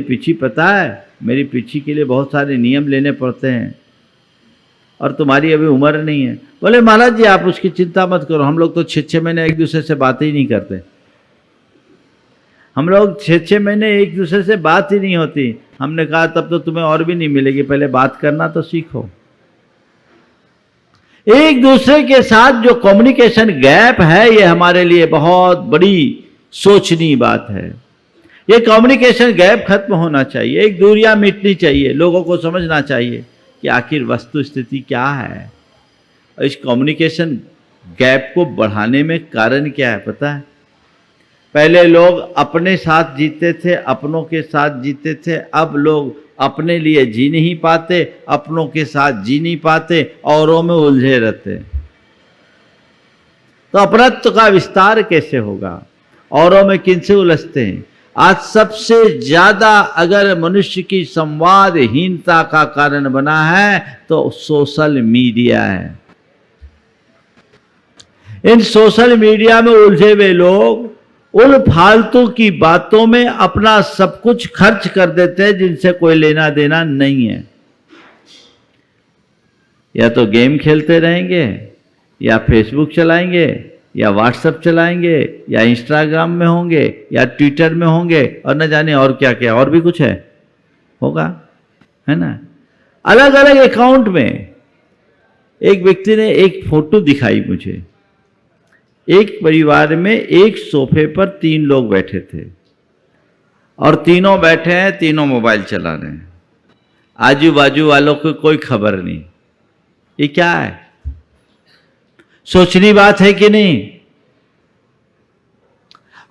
पिछी पता है, मेरी पिछी के लिए बहुत सारे नियम लेने पड़ते हैं और तुम्हारी अभी उम्र नहीं है। बोले महाराज जी आप उसकी चिंता मत करो, हम लोग तो 6-6 महीने एक दूसरे से बात ही नहीं करते, हम लोग 6-6 महीने एक दूसरे से बात ही नहीं होती। हमने कहा तब तो तुम्हें और भी नहीं मिलेगी, पहले बात करना तो सीखो। एक दूसरे के साथ जो कम्युनिकेशन गैप है ये हमारे लिए बहुत बड़ी सोचनीय बात है। ये कम्युनिकेशन गैप खत्म होना चाहिए, एक दूरियां मिटनी चाहिए, लोगों को समझना चाहिए कि आखिर वस्तु स्थिति क्या है। और इस कम्युनिकेशन गैप को बढ़ाने में कारण क्या है पता है? पहले लोग अपने साथ जीते थे, अपनों के साथ जीते थे, अब लोग अपने लिए जी नहीं पाते, अपनों के साथ जी नहीं पाते, औरों में उलझे रहते। तो अपनत्व का विस्तार कैसे होगा? औरों में किनसे उलझते हैं? आज सबसे ज्यादा अगर मनुष्य की संवादहीनता का कारण बना है तो सोशल मीडिया है। इन सोशल मीडिया में उलझे हुए लोग उन फालतू की बातों में अपना सब कुछ खर्च कर देते हैं जिनसे कोई लेना देना नहीं है। या तो गेम खेलते रहेंगे, या फेसबुक चलाएंगे, या व्हाट्सएप चलाएंगे, या इंस्टाग्राम में होंगे, या ट्विटर में होंगे, और न जाने और क्या क्या और भी कुछ है होगा, है ना। अलग अलग अकाउंट में। एक व्यक्ति ने एक फोटो दिखाई मुझे, एक परिवार में एक सोफे पर 3 लोग बैठे थे और तीनों बैठे हैं, तीनों मोबाइल चला रहे हैं, आजू बाजू वालों को कोई खबर नहीं। ये क्या है? सोचनी बात है कि नहीं?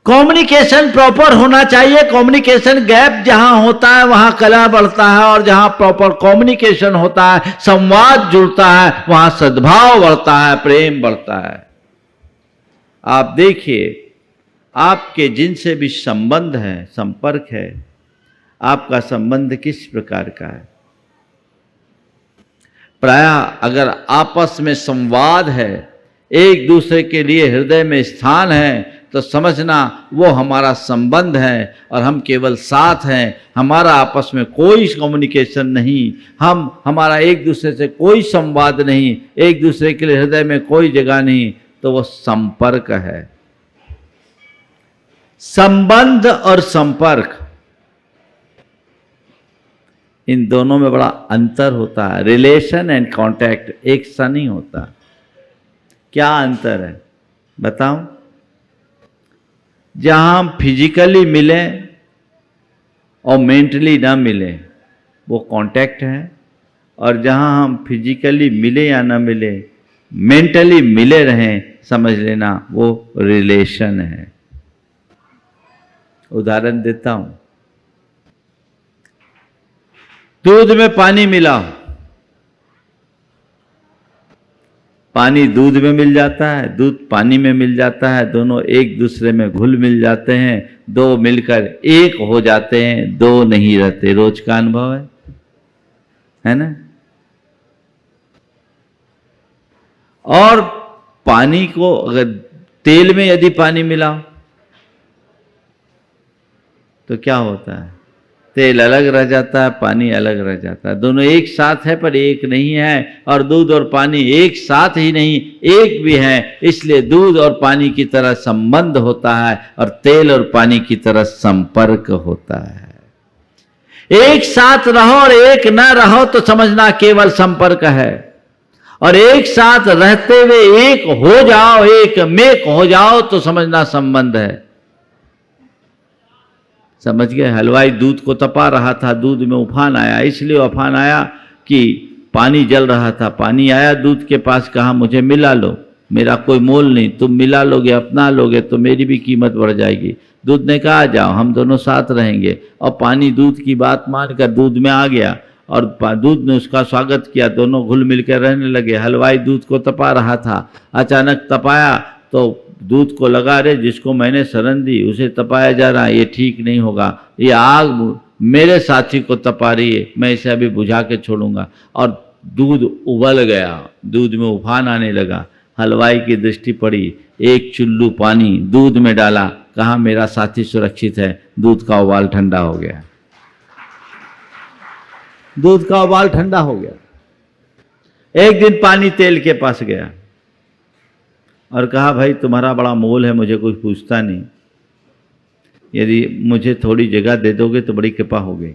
कम्युनिकेशन प्रॉपर होना चाहिए। कम्युनिकेशन गैप जहां होता है वहां कलह बढ़ता है, और जहां प्रॉपर कम्युनिकेशन होता है, संवाद जुड़ता है, वहां सद्भाव बढ़ता है, प्रेम बढ़ता है। आप देखिए, आपके जिनसे भी संबंध है, संपर्क है, आपका संबंध किस प्रकार का है? प्रायः अगर आपस में संवाद है, एक दूसरे के लिए हृदय में स्थान है, तो समझना वो हमारा संबंध है और हम केवल साथ हैं। हमारा आपस में कोई कम्युनिकेशन नहीं, हमारा एक दूसरे से कोई संवाद नहीं, एक दूसरे के लिए हृदय में कोई जगह नहीं, तो वो संपर्क है। संबंध और संपर्क, इन दोनों में बड़ा अंतर होता है। रिलेशन एंड कांटेक्ट एक सा नहीं होता। क्या अंतर है बताऊं? जहां हम फिजिकली मिलें और मेंटली ना मिलें वो कांटेक्ट है, और जहां हम फिजिकली मिले या ना मिले, मेंटली मिले रहें, समझ लेना वो रिलेशन है। उदाहरण देता हूं, दूध में पानी मिलाओ, पानी दूध में मिल जाता है, दूध पानी में मिल जाता है, दोनों एक दूसरे में घुल मिल जाते हैं, दो मिलकर एक हो जाते हैं, दो नहीं रहते। रोज का अनुभव है ना। और पानी को अगर तेल में यदि पानी मिलाओ तो क्या होता है? तेल अलग रह जाता है, पानी अलग रह जाता है। दोनों एक साथ है पर एक नहीं है, और दूध और पानी एक साथ ही नहीं, एक भी है। इसलिए दूध और पानी की तरह संबंध होता है और तेल और पानी की तरह संपर्क होता है। एक साथ रहो और एक न रहो तो समझना केवल संपर्क है, और एक साथ रहते हुए एक हो जाओ, एक मेक हो जाओ तो समझना संबंध है। समझ गए? हलवाई दूध को तपा रहा था, दूध में उफान आया, इसलिए उफान आया कि पानी जल रहा था। पानी आया दूध के पास, कहा मुझे मिला लो, मेरा कोई मोल नहीं, तुम मिला लोगे, अपना लोगे तो मेरी भी कीमत बढ़ जाएगी। दूध ने कहा जाओ हम दोनों साथ रहेंगे, और पानी दूध की बात मानकर दूध में आ गया और दूध ने उसका स्वागत किया। दोनों घुल मिलकर रहने लगे। हलवाई दूध को तपा रहा था, अचानक तपाया तो दूध को लगा, रे जिसको मैंने शरण दी उसे तपाया जा रहा है, ये ठीक नहीं होगा, ये आग मेरे साथी को तपा रही है, मैं इसे अभी बुझा के छोड़ूंगा। और दूध उबल गया, दूध में उफान आने लगा। हलवाई की दृष्टि पड़ी, एक चुल्लू पानी दूध में डाला, कहा मेरा साथी सुरक्षित है, दूध का उबाल ठंडा हो गया। दूध का उबाल ठंडा हो गया। एक दिन पानी तेल के पास गया और कहा, भाई तुम्हारा बड़ा मोल है, मुझे कोई पूछता नहीं, यदि मुझे थोड़ी जगह दे दोगे तो बड़ी कृपा होगी।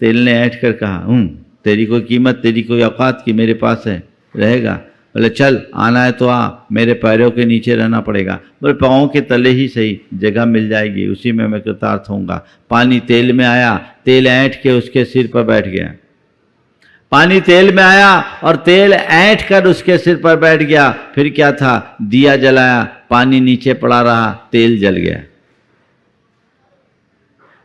तेल ने ऐंठ कर कहा, तेरी कोई कीमत, तेरी कोई औकात की मेरे पास है, रहेगा? बोले चल, आना है तो आ, मेरे पैरों के नीचे रहना पड़ेगा। बोले पाँव के तले ही सही, जगह मिल जाएगी, उसी में मैं कृतार्थ होऊंगा। पानी तेल में आया, तेल ऐंठ के उसके सिर पर बैठ गया। पानी तेल में आया और तेल ऐंठ कर उसके सिर पर बैठ गया। फिर क्या था, दिया जलाया, पानी नीचे पड़ा रहा, तेल जल गया।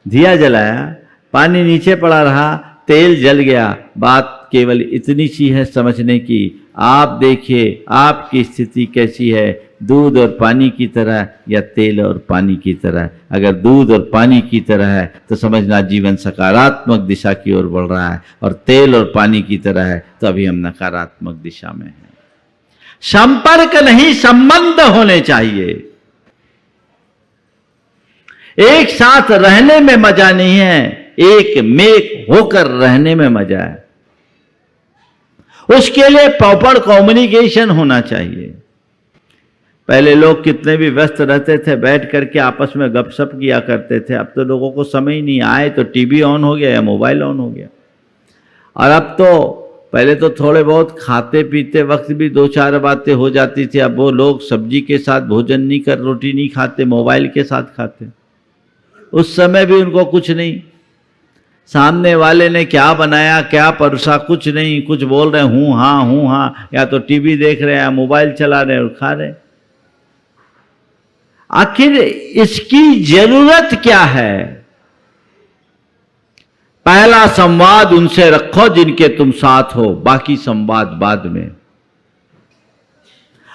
दिया जलाया, पानी नीचे पड़ा रहा, तेल जल गया। बात केवल इतनी सी है समझने की। आप देखिए आपकी स्थिति कैसी है, दूध और पानी की तरह या तेल और पानी की तरह। अगर दूध और पानी की तरह है तो समझना जीवन सकारात्मक दिशा की ओर बढ़ रहा है, और तेल और पानी की तरह है तो अभी हम नकारात्मक दिशा में हैं। संपर्क नहीं, संबंध होने चाहिए। एक साथ रहने में मजा नहीं है, एक मेक होकर रहने में मजा है। उसके लिए प्रॉपर कम्युनिकेशन होना चाहिए। पहले लोग कितने भी व्यस्त रहते थे, बैठ करके आपस में गपशप किया करते थे। अब तो लोगों को समय ही नहीं, आए तो टीवी ऑन हो गया या मोबाइल ऑन हो गया। और अब तो पहले तो थोड़े बहुत खाते पीते वक्त भी दो चार बातें हो जाती थी। अब वो लोग सब्जी के साथ भोजन नहीं कर, रोटी नहीं खाते, मोबाइल के साथ खाते। उस समय भी उनको कुछ नहीं, सामने वाले ने क्या बनाया क्या परोसा कुछ नहीं, कुछ बोल रहे हूँ हाँ, या तो टीवी देख रहे हैं या मोबाइल चला रहे हैं और खा रहे हैं। आखिर इसकी जरूरत क्या है? पहला संवाद उनसे रखो जिनके तुम साथ हो, बाकी संवाद बाद में।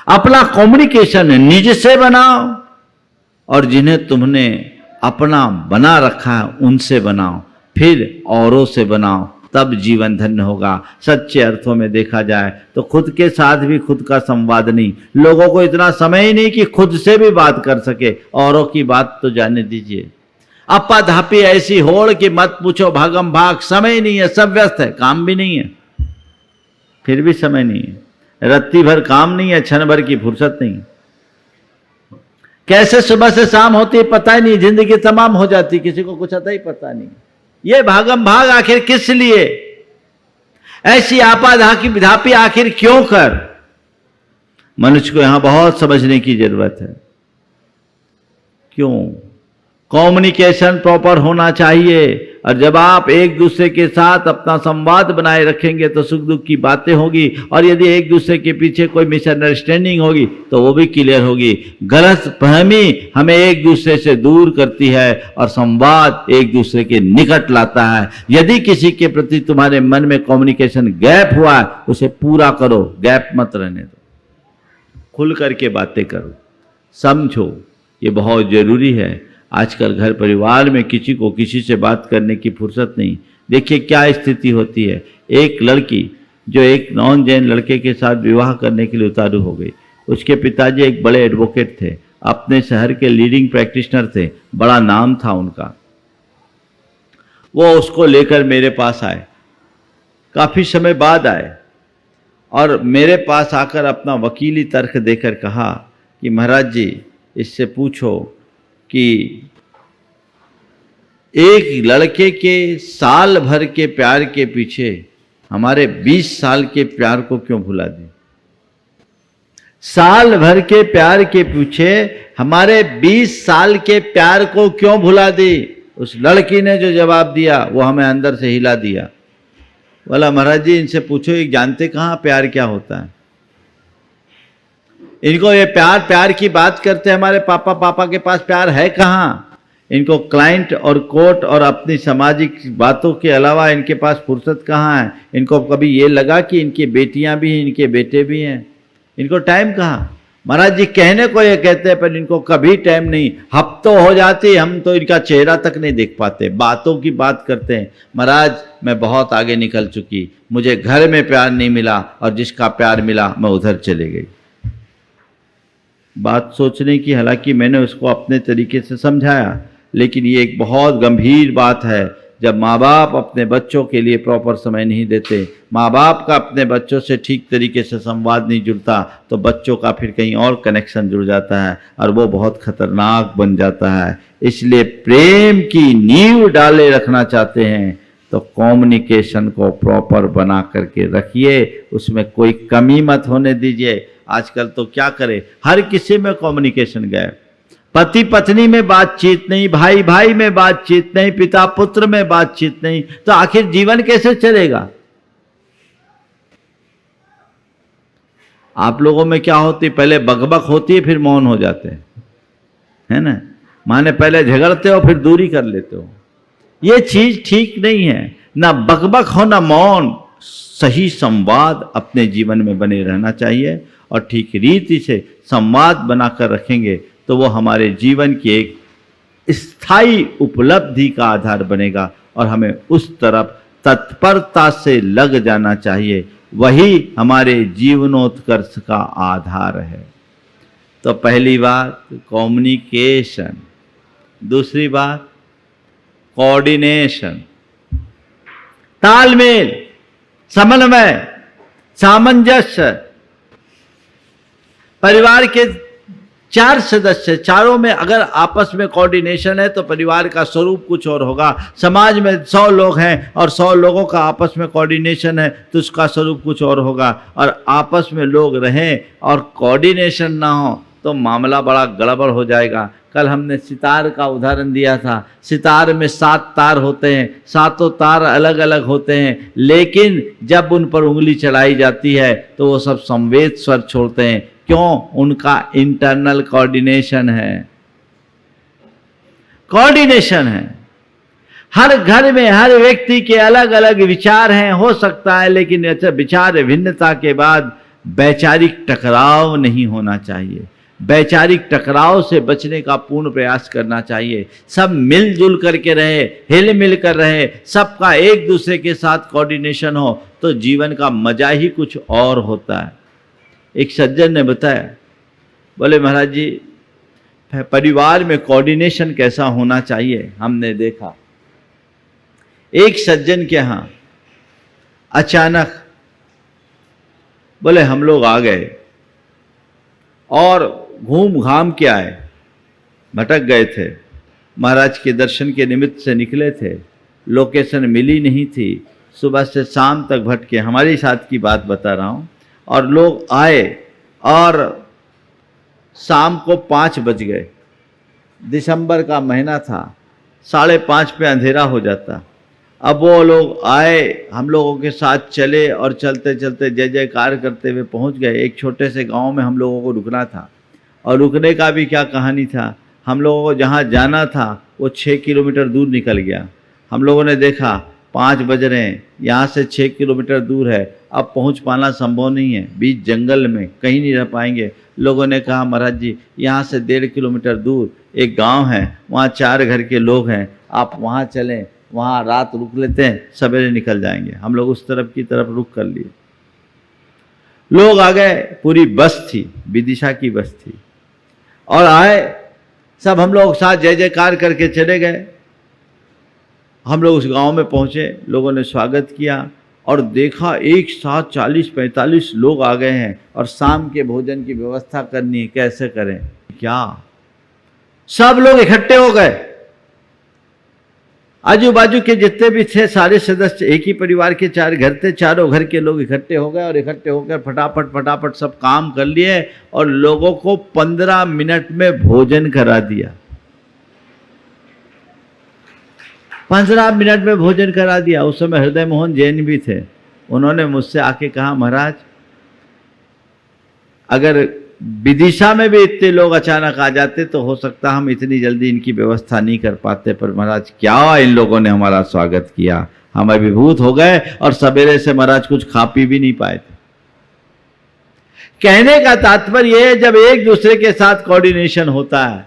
अपना कम्युनिकेशन निज से बनाओ और जिन्हें तुमने अपना बना रखा है उनसे बनाओ, फिर औरों से बनाओ, तब जीवन धन्य होगा। सच्चे अर्थों में देखा जाए तो खुद के साथ भी खुद का संवाद नहीं, लोगों को इतना समय ही नहीं कि खुद से भी बात कर सके, औरों की बात तो जाने दीजिए। अपा धापी ऐसी होड़ कि मत पूछो, भागम भाग, समय ही नहीं है, सब व्यस्त है, काम भी नहीं है, फिर भी समय नहीं है, रत्ती भर काम नहीं है, क्षण भर की फुर्सत नहीं। कैसे सुबह से शाम होती है पता ही नहीं, जिंदगी तमाम हो जाती, किसी को कुछ आता ही पता नहीं। ये भागम भाग आखिर किस लिए? ऐसी आपा धापी आखिर क्यों कर? मनुष्य को यहां बहुत समझने की जरूरत है। क्यों? कम्युनिकेशन प्रॉपर होना चाहिए, और जब आप एक दूसरे के साथ अपना संवाद बनाए रखेंगे तो सुख दुख की बातें होगी, और यदि एक दूसरे के पीछे कोई मिसअंडरस्टैंडिंग होगी तो वो भी क्लियर होगी। गलत फहमी हमें एक दूसरे से दूर करती है और संवाद एक दूसरे के निकट लाता है। यदि किसी के प्रति तुम्हारे मन में कम्युनिकेशन गैप हुआ है, उसे पूरा करो, गैप मत रहने दो, खुल करके बातें करो, समझो, ये बहुत जरूरी है। आजकल घर परिवार में किसी को किसी से बात करने की फुर्सत नहीं। देखिए क्या स्थिति होती है। एक लड़की जो एक नॉन जैन लड़के के साथ विवाह करने के लिए उतारू हो गई। उसके पिताजी एक बड़े एडवोकेट थे, अपने शहर के लीडिंग प्रैक्टिशनर थे, बड़ा नाम था उनका। वो उसको लेकर मेरे पास आए, काफ़ी समय बाद आए, और मेरे पास आकर अपना वकीली तर्क देकर कहा कि महाराज जी, इससे पूछो कि एक लड़के के साल भर के प्यार के पीछे हमारे 20 साल के प्यार को क्यों भुला दी? साल भर के प्यार के पीछे हमारे 20 साल के प्यार को क्यों भुला दी? उस लड़की ने जो जवाब दिया वो हमें अंदर से हिला दिया। बोला महाराज जी, इनसे पूछो, ये जानते कहाँ प्यार क्या होता है? इनको ये प्यार की बात करते हैं, हमारे पापा के पास प्यार है कहाँ? इनको क्लाइंट और कोर्ट और अपनी सामाजिक बातों के अलावा इनके पास फुर्सत कहाँ है? इनको कभी ये लगा कि इनकी बेटियां भी हैं, इनके बेटे भी हैं, इनको टाइम कहाँ? महाराज जी कहने को ये कहते हैं पर इनको कभी टाइम नहीं। हफ्तों हो जाती, हम तो इनका चेहरा तक नहीं देख पाते, बातों की बात करते हैं। महाराज मैं बहुत आगे निकल चुकी, मुझे घर में प्यार नहीं मिला, और जिसका प्यार मिला मैं उधर चले गई। बात सोचने की, हालांकि मैंने उसको अपने तरीके से समझाया, लेकिन ये एक बहुत गंभीर बात है। जब माँ बाप अपने बच्चों के लिए प्रॉपर समय नहीं देते, माँ बाप का अपने बच्चों से ठीक तरीके से संवाद नहीं जुड़ता, तो बच्चों का फिर कहीं और कनेक्शन जुड़ जाता है और वो बहुत खतरनाक बन जाता है। इसलिए प्रेम की नींव डाले रखना चाहते हैं तो कम्युनिकेशन को प्रॉपर बना करके रखिए, उसमें कोई कमी मत होने दीजिए। आजकल तो क्या करे, हर किसी में कम्युनिकेशन गए, पति पत्नी में बातचीत नहीं, भाई भाई में बातचीत नहीं, पिता पुत्र में बातचीत नहीं, तो आखिर जीवन कैसे चलेगा? आप लोगों में क्या होती, पहले बकबक होती है फिर मौन हो जाते हैं, है ना? माने पहले झगड़ते हो फिर दूरी कर लेते हो। ये चीज ठीक नहीं है, ना बकबक हो ना मौन। सही संवाद अपने जीवन में बने रहना चाहिए और ठीक रीति से संवाद बनाकर रखेंगे तो वो हमारे जीवन की एक स्थायी उपलब्धि का आधार बनेगा और हमें उस तरफ तत्परता से लग जाना चाहिए। वही हमारे जीवनोत्कर्ष का आधार है। तो पहली बात कम्युनिकेशन, दूसरी बात कोऑर्डिनेशन, तालमेल, समन्वय, सामंजस्य। परिवार के 4 सदस्य, चारों में अगर आपस में कोऑर्डिनेशन है तो परिवार का स्वरूप कुछ और होगा। समाज में 100 लोग हैं और 100 लोगों का आपस में कोऑर्डिनेशन है तो उसका स्वरूप कुछ और होगा। और आपस में लोग रहें और कोऑर्डिनेशन ना हो तो मामला बड़ा गड़बड़ हो जाएगा। कल हमने सितार का उदाहरण दिया था। सितार में 7 तार होते हैं, 7 तार अलग अलग होते हैं, लेकिन जब उन पर उंगली चढ़ाई जाती है तो वो सब संवेद स्वर छोड़ते हैं। क्यों? उनका इंटरनल कोऑर्डिनेशन है, कोऑर्डिनेशन है। हर घर में हर व्यक्ति के अलग अलग विचार हैं, हो सकता है, लेकिन विचार भिन्नता के बाद वैचारिक टकराव नहीं होना चाहिए। वैचारिक टकराव से बचने का पूर्ण प्रयास करना चाहिए। सब मिलजुल करके रहे, हिल मिल कर रहे, सबका एक दूसरे के साथ कोऑर्डिनेशन हो तो जीवन का मजा ही कुछ और होता है। एक सज्जन ने बताया, बोले महाराज जी परिवार में कोऑर्डिनेशन कैसा होना चाहिए। हमने देखा एक सज्जन के यहाँ अचानक बोले हम लोग आ गए और घूम घाम के आए, भटक गए थे, महाराज के दर्शन के निमित्त से निकले थे, लोकेशन मिली नहीं थी, सुबह से शाम तक भटके। हमारी साथ की बात बता रहा हूँ। और लोग आए और शाम को 5 बज गए, दिसंबर का महीना था, 5:30 पे अंधेरा हो जाता। अब वो लोग आए, हम लोगों के साथ चले और चलते चलते जय जयकार करते हुए पहुंच गए। एक छोटे से गांव में हम लोगों को रुकना था और रुकने का भी क्या कहानी था, हम लोगों को जहाँ जाना था वो 6 किलोमीटर दूर निकल गया। हम लोगों ने देखा 5 बज रहे हैं, यहाँ से 6 किलोमीटर दूर है, अब पहुँच पाना संभव नहीं है, बीच जंगल में कहीं नहीं रह पाएंगे। लोगों ने कहा महाराज जी यहाँ से 1.5 किलोमीटर दूर एक गांव है, वहाँ 4 घर के लोग हैं, आप वहाँ चलें, वहाँ रात रुक लेते हैं, सवेरे निकल जाएंगे। हम लोग उस तरफ की तरफ रुक कर लिए। लोग आ गए, पूरी बस थी, विदिशा की बस थी, और आए सब, हम लोग साथ जय जयकार करके चले गए। हम लोग उस गांव में पहुंचे, लोगों ने स्वागत किया और देखा एक साथ 40-45 लोग आ गए हैं और शाम के भोजन की व्यवस्था करनी है, कैसे करें क्या? सब लोग इकट्ठे हो गए, आजू बाजू के जितने भी थे सारे सदस्य, एक ही परिवार के 4 घर थे, चारों घर के लोग इकट्ठे हो गए और इकट्ठे होकर फटाफट सब काम कर लिए और लोगों को 15 मिनट में भोजन करा दिया। 15 मिनट में भोजन करा दिया। उस समय हृदय मोहन जैन भी थे। उन्होंने मुझसे आके कहा महाराज अगर विदिशा में भी इतने लोग अचानक आ जाते तो हो सकता हम इतनी जल्दी इनकी व्यवस्था नहीं कर पाते, पर महाराज क्या इन लोगों ने हमारा स्वागत किया, हम अभिभूत हो गए और सवेरे से महाराज कुछ खा पी भी नहीं पाए थे। कहने का तात्पर्य यह है जब एक दूसरे के साथ कोऑर्डिनेशन होता है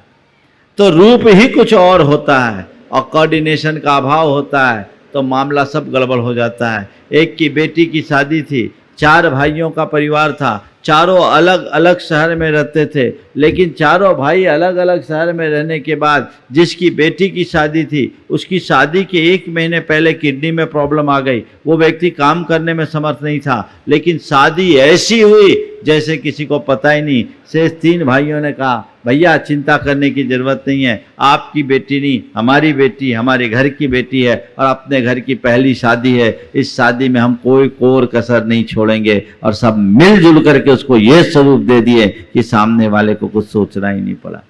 तो रूप ही कुछ और होता है, और कोऑर्डिनेशन का अभाव होता है तो मामला सब गड़बड़ हो जाता है। एक की बेटी की शादी थी, 4 भाइयों का परिवार था, चारों अलग अलग शहर में रहते थे, लेकिन चारों भाई अलग अलग शहर में रहने के बाद जिसकी बेटी की शादी थी, उसकी शादी के 1 महीने पहले किडनी में प्रॉब्लम आ गई। वो व्यक्ति काम करने में समर्थ नहीं था, लेकिन शादी ऐसी हुई जैसे किसी को पता ही नहीं। शेष 3 भाइयों ने कहा, भैया चिंता करने की जरूरत नहीं है, आपकी बेटी नहीं, हमारी बेटी, हमारे घर की बेटी है और अपने घर की पहली शादी है। इस शादी में हम कोई कोर कसर नहीं छोड़ेंगे। और सब मिलजुल करके उसको ये स्वरूप दे दिए कि सामने वाले को कुछ सोचना ही नहीं पड़ा।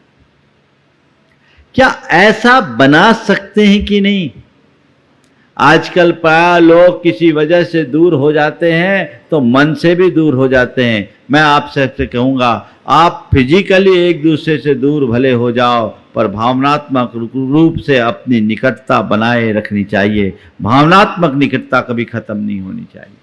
क्या ऐसा बना सकते हैं कि नहीं? आजकल प्राय लोग किसी वजह से दूर हो जाते हैं तो मन से भी दूर हो जाते हैं। मैं आपसे कहूंगा, आप फिजिकली एक दूसरे से दूर भले हो जाओ, पर भावनात्मक रूप से अपनी निकटता बनाए रखनी चाहिए। भावनात्मक निकटता कभी खत्म नहीं होनी चाहिए।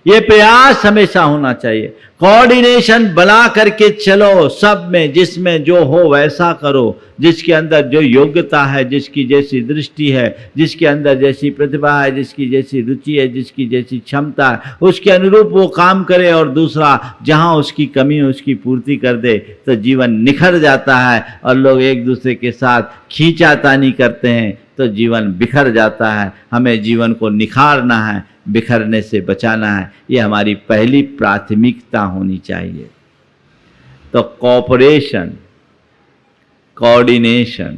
ये प्रयास हमेशा होना चाहिए। कोऑर्डिनेशन बना करके चलो सब में, जिसमें जो हो वैसा करो, जिसके अंदर जो योग्यता है, जिसकी जैसी दृष्टि है, जिसके अंदर जैसी प्रतिभा है, जिसकी जैसी रुचि है, जिसकी जैसी क्षमता है, उसके अनुरूप वो काम करे। और दूसरा, जहाँ उसकी कमी है उसकी पूर्ति कर दे, तो जीवन निखर जाता है। और लोग एक दूसरे के साथ खींचातानी करते हैं तो जीवन बिखर जाता है। हमें जीवन को निखारना है, बिखरने से बचाना है। ये हमारी पहली प्राथमिकता होनी चाहिए। तो कोऑपरेशन, कोऑर्डिनेशन,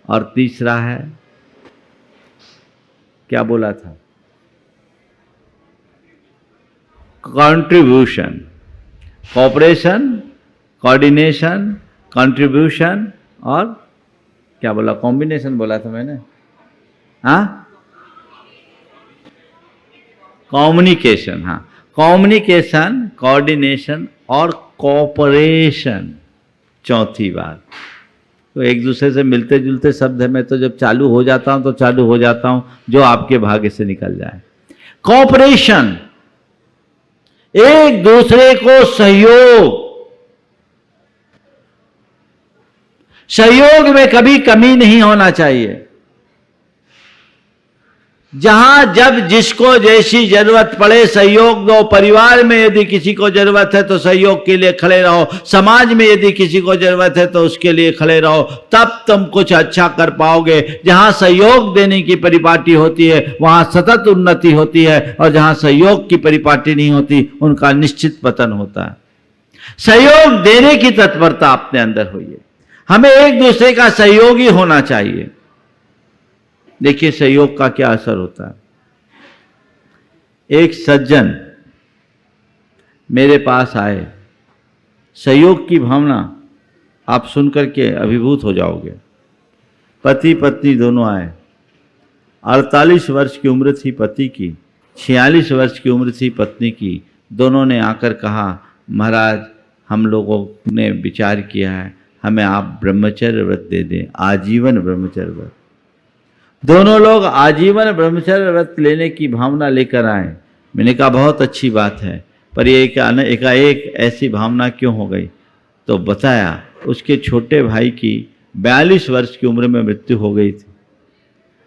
और तीसरा है, क्या बोला था? कंट्रीब्यूशन। कोऑपरेशन, कोऑर्डिनेशन, कंट्रीब्यूशन, और क्या बोला? कॉम्बिनेशन बोला था मैंने, हाँ, कम्युनिकेशन। हाँ, कम्युनिकेशन, कोऑर्डिनेशन और कोऑपरेशन, चौथी बात। तो एक दूसरे से मिलते जुलते शब्द है, मैं तो जब चालू हो जाता हूं तो चालू हो जाता हूं, जो आपके भाग्य से निकल जाए। कोऑपरेशन, एक दूसरे को सहयोग, सहयोग में कभी कमी नहीं होना चाहिए। जहां जब जिसको जैसी जरूरत पड़े सहयोग दो। परिवार में यदि किसी को जरूरत है तो सहयोग के लिए खड़े रहो। समाज में यदि किसी को जरूरत है तो उसके लिए खड़े रहो, तब तुम कुछ अच्छा कर पाओगे। जहां सहयोग देने की परिपाटी होती है वहां सतत उन्नति होती है, और जहां सहयोग की परिपाटी नहीं होती उनका निश्चित पतन होता है। सहयोग देने की तत्परता अपने अंदर हुई है। हमें एक दूसरे का सहयोगी होना चाहिए। देखिए सहयोग का क्या असर होता है। एक सज्जन मेरे पास आए, सहयोग की भावना आप सुनकर के अभिभूत हो जाओगे। पति पत्नी दोनों आए, 48 वर्ष की उम्र थी पति की, 46 वर्ष की उम्र थी पत्नी की। दोनों ने आकर कहा, महाराज हम लोगों ने विचार किया है, हमें आप ब्रह्मचर्य व्रत दे दें, आजीवन ब्रह्मचर्य व्रत। दोनों लोग आजीवन ब्रह्मचर्य व्रत लेने की भावना लेकर आए। मैंने कहा बहुत अच्छी बात है, पर ये एकाएक ऐसी भावना क्यों हो गई? तो बताया उसके छोटे भाई की 42 वर्ष की उम्र में मृत्यु हो गई थी।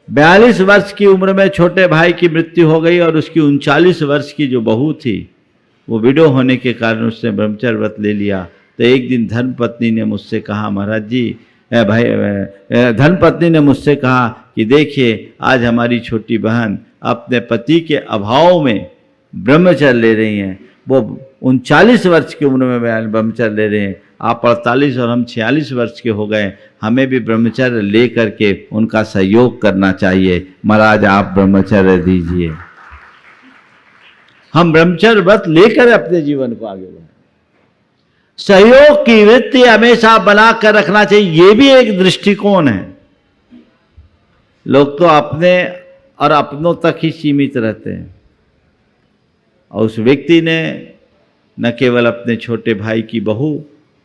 42 वर्ष की उम्र में छोटे भाई की मृत्यु हो गई, और उसकी 39 वर्ष की जो बहू थी वो विडो होने के कारण उसने ब्रह्मचर्य व्रत ले लिया। तो एक दिन धर्मपत्नी ने मुझसे कहा, महाराज जी धर्मपत्नी ने मुझसे कहा कि देखिए आज हमारी छोटी बहन अपने पति के अभाव में ब्रह्मचर्य ले रही हैं। वो 39 वर्ष की उम्र में ब्रह्मचर्य ले रहे हैं, आप 48 और हम 46 वर्ष के हो गए। हमें भी ब्रह्मचर्य ले करके उनका सहयोग करना चाहिए। महाराज आप ब्रह्मचर्य दीजिए। हम ब्रह्मचर्य व्रत लेकर अपने जीवन को आगे बढ़ाएं। सहयोग की वृत्ति हमेशा बनाकर रखना चाहिए, ये भी एक दृष्टिकोण है। लोग तो अपने और अपनों तक ही सीमित रहते हैं, और उस व्यक्ति ने न केवल अपने छोटे भाई की बहू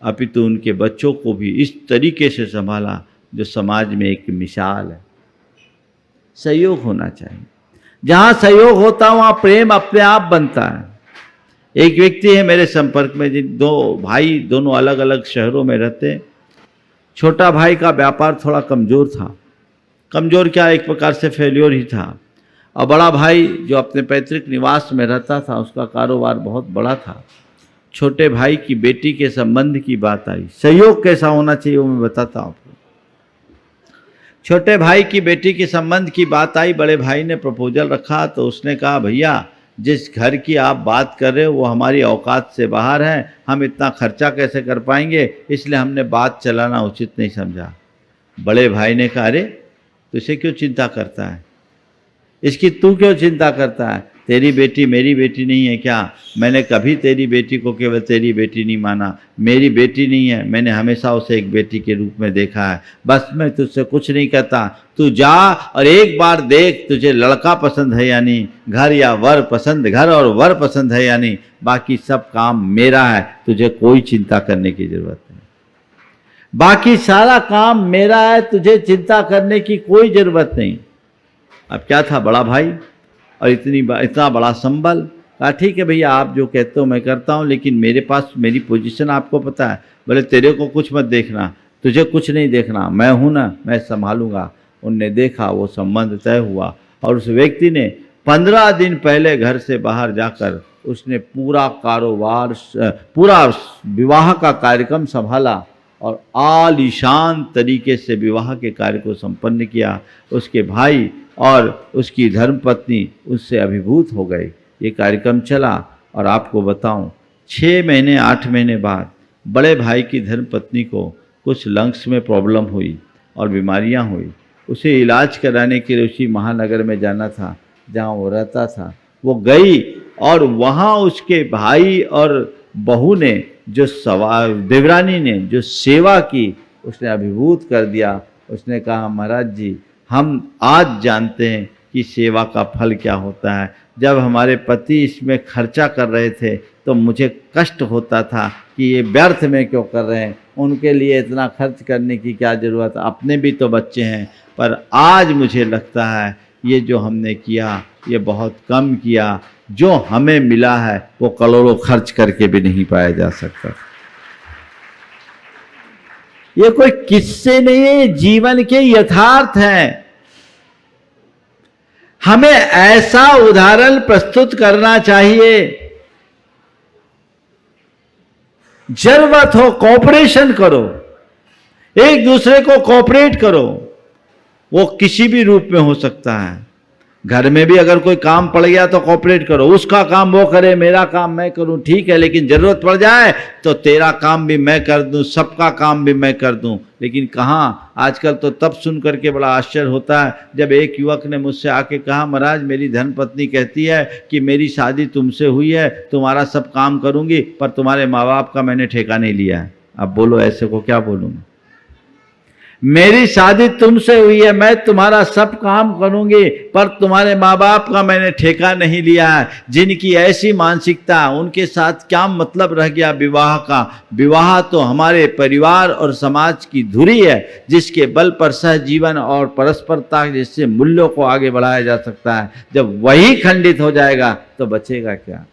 अपितु उनके बच्चों को भी इस तरीके से संभाला जो समाज में एक मिसाल है। सहयोग होना चाहिए। जहाँ सहयोग होता है वहाँ प्रेम अपने आप बनता है। एक व्यक्ति है मेरे संपर्क में, जिन 2 भाई दोनों अलग अलग शहरों में रहते। छोटा भाई का व्यापार थोड़ा कमज़ोर था, कमज़ोर क्या एक प्रकार से फेल्योर ही था, और बड़ा भाई जो अपने पैतृक निवास में रहता था उसका कारोबार बहुत बड़ा था। छोटे भाई की बेटी के संबंध की बात आई। सहयोग कैसा होना चाहिए वो मैं बताता हूँ आपको। छोटे भाई की बेटी के संबंध की बात आई, बड़े भाई ने प्रपोजल रखा तो उसने कहा भैया जिस घर की आप बात कर रहे हो वो हमारी औकात से बाहर है, हम इतना खर्चा कैसे कर पाएंगे, इसलिए हमने बात चलाना उचित नहीं समझा। बड़े भाई ने कहा अरे तो इसे क्यों चिंता करता है, इसकी तू क्यों चिंता करता है, तेरी बेटी मेरी बेटी नहीं है क्या? मैंने कभी तेरी बेटी को केवल तेरी बेटी नहीं माना, मेरी बेटी नहीं है, मैंने हमेशा उसे एक बेटी के रूप में देखा है। बस मैं तुझसे कुछ नहीं कहता, तू जा और एक बार देख तुझे लड़का पसंद है या नहीं, घर या वर पसंद, घर और वर पसंद है या नहीं, बाकी सब काम मेरा है, तुझे कोई चिंता करने की जरूरत नहीं। बाकी सारा काम मेरा है, तुझे चिंता करने की कोई जरूरत नहीं। अब क्या था, बड़ा भाई और इतना बड़ा संबल। कहा ठीक है भैया आप जो कहते हो मैं करता हूँ, लेकिन मेरे पास मेरी पोजीशन आपको पता है। बोले तेरे को कुछ मत देखना, तुझे कुछ नहीं देखना, मैं हूँ ना, मैं संभालूंगा। उनने देखा, वो संबंध तय हुआ और उस व्यक्ति ने 15 दिन पहले घर से बाहर जाकर उसने पूरा कारोबार, पूरा विवाह का कार्यक्रम संभाला और आलीशान तरीके से विवाह के कार्य को संपन्न किया। उसके भाई और उसकी धर्मपत्नी उससे अभिभूत हो गए। ये कार्यक्रम चला और आपको बताऊं 6 महीने 8 महीने बाद बड़े भाई की धर्मपत्नी को कुछ लंग्स में प्रॉब्लम हुई और बीमारियां हुई। उसे इलाज कराने के लिए उसी महानगर में जाना था जहां वो रहता था। वो गई और वहां उसके भाई और बहू ने जो देवरानी ने जो सेवा की उसने अभिभूत कर दिया। उसने कहा महाराज जी हम आज जानते हैं कि सेवा का फल क्या होता है। जब हमारे पति इसमें खर्चा कर रहे थे तो मुझे कष्ट होता था कि ये व्यर्थ में क्यों कर रहे हैं, उनके लिए इतना खर्च करने की क्या ज़रूरत, अपने भी तो बच्चे हैं। पर आज मुझे लगता है ये जो हमने किया ये बहुत कम किया, जो हमें मिला है वो करोड़ों खर्च करके भी नहीं पाया जा सकता। ये कोई किस्से नहीं है, जीवन के यथार्थ हैं। हमें ऐसा उदाहरण प्रस्तुत करना चाहिए, जरूरत हो कोऑपरेशन करो, एक दूसरे को कोऑपरेट करो। वो किसी भी रूप में हो सकता है। घर में भी अगर कोई काम पड़ गया तो कोऑपरेट करो, उसका काम वो करे, मेरा काम मैं करूं, ठीक है, लेकिन जरूरत पड़ जाए तो तेरा काम भी मैं कर दूं, सबका काम भी मैं कर दूं। लेकिन कहाँ, आजकल तो तब सुन करके बड़ा आश्चर्य होता है जब एक युवक ने मुझसे आके कहा महाराज मेरी धर्मपत्नी कहती है कि मेरी शादी तुमसे हुई है, तुम्हारा सब काम करूंगी, पर तुम्हारे माँ बाप का मैंने ठेका नहीं लिया है। अब बोलो ऐसे को क्या बोलूँ? मेरी शादी तुमसे हुई है, मैं तुम्हारा सब काम करूंगी, पर तुम्हारे माँ बाप का मैंने ठेका नहीं लिया है। जिनकी ऐसी मानसिकता, उनके साथ क्या मतलब रह गया विवाह का? विवाह तो हमारे परिवार और समाज की धुरी है जिसके बल पर सहजीवन और परस्परता जैसे मूल्यों को आगे बढ़ाया जा सकता है। जब वही खंडित हो जाएगा तो बचेगा क्या?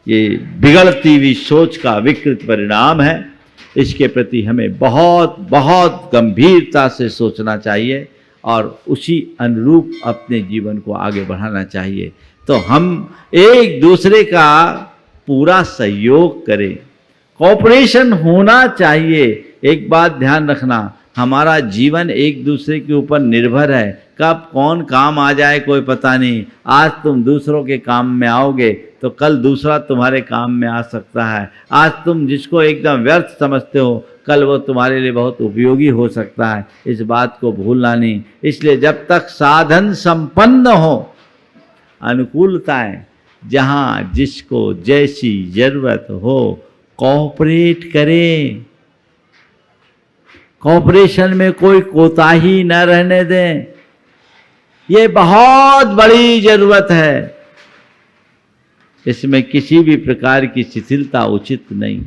ये बिगड़ती हुई सोच का विकृत परिणाम है। इसके प्रति हमें बहुत बहुत गंभीरता से सोचना चाहिए और उसी अनुरूप अपने जीवन को आगे बढ़ाना चाहिए। तो हम एक दूसरे का पूरा सहयोग करें, कोऑपरेशन होना चाहिए। एक बात ध्यान रखना, हमारा जीवन एक दूसरे के ऊपर निर्भर है। कब कौन काम आ जाए कोई पता नहीं। आज तुम दूसरों के काम में आओगे तो कल दूसरा तुम्हारे काम में आ सकता है। आज तुम जिसको एकदम व्यर्थ समझते हो कल वो तुम्हारे लिए बहुत उपयोगी हो सकता है। इस बात को भूलना नहीं। इसलिए जब तक साधन संपन्न हो, अनुकूलताएं जहाँ जिसको जैसी जरूरत हो, कोऑपरेट करें। कोऑपरेशन में कोई कोताही न रहने दें, ये बहुत बड़ी जरूरत है। इसमें किसी भी प्रकार की शिथिलता उचित नहीं।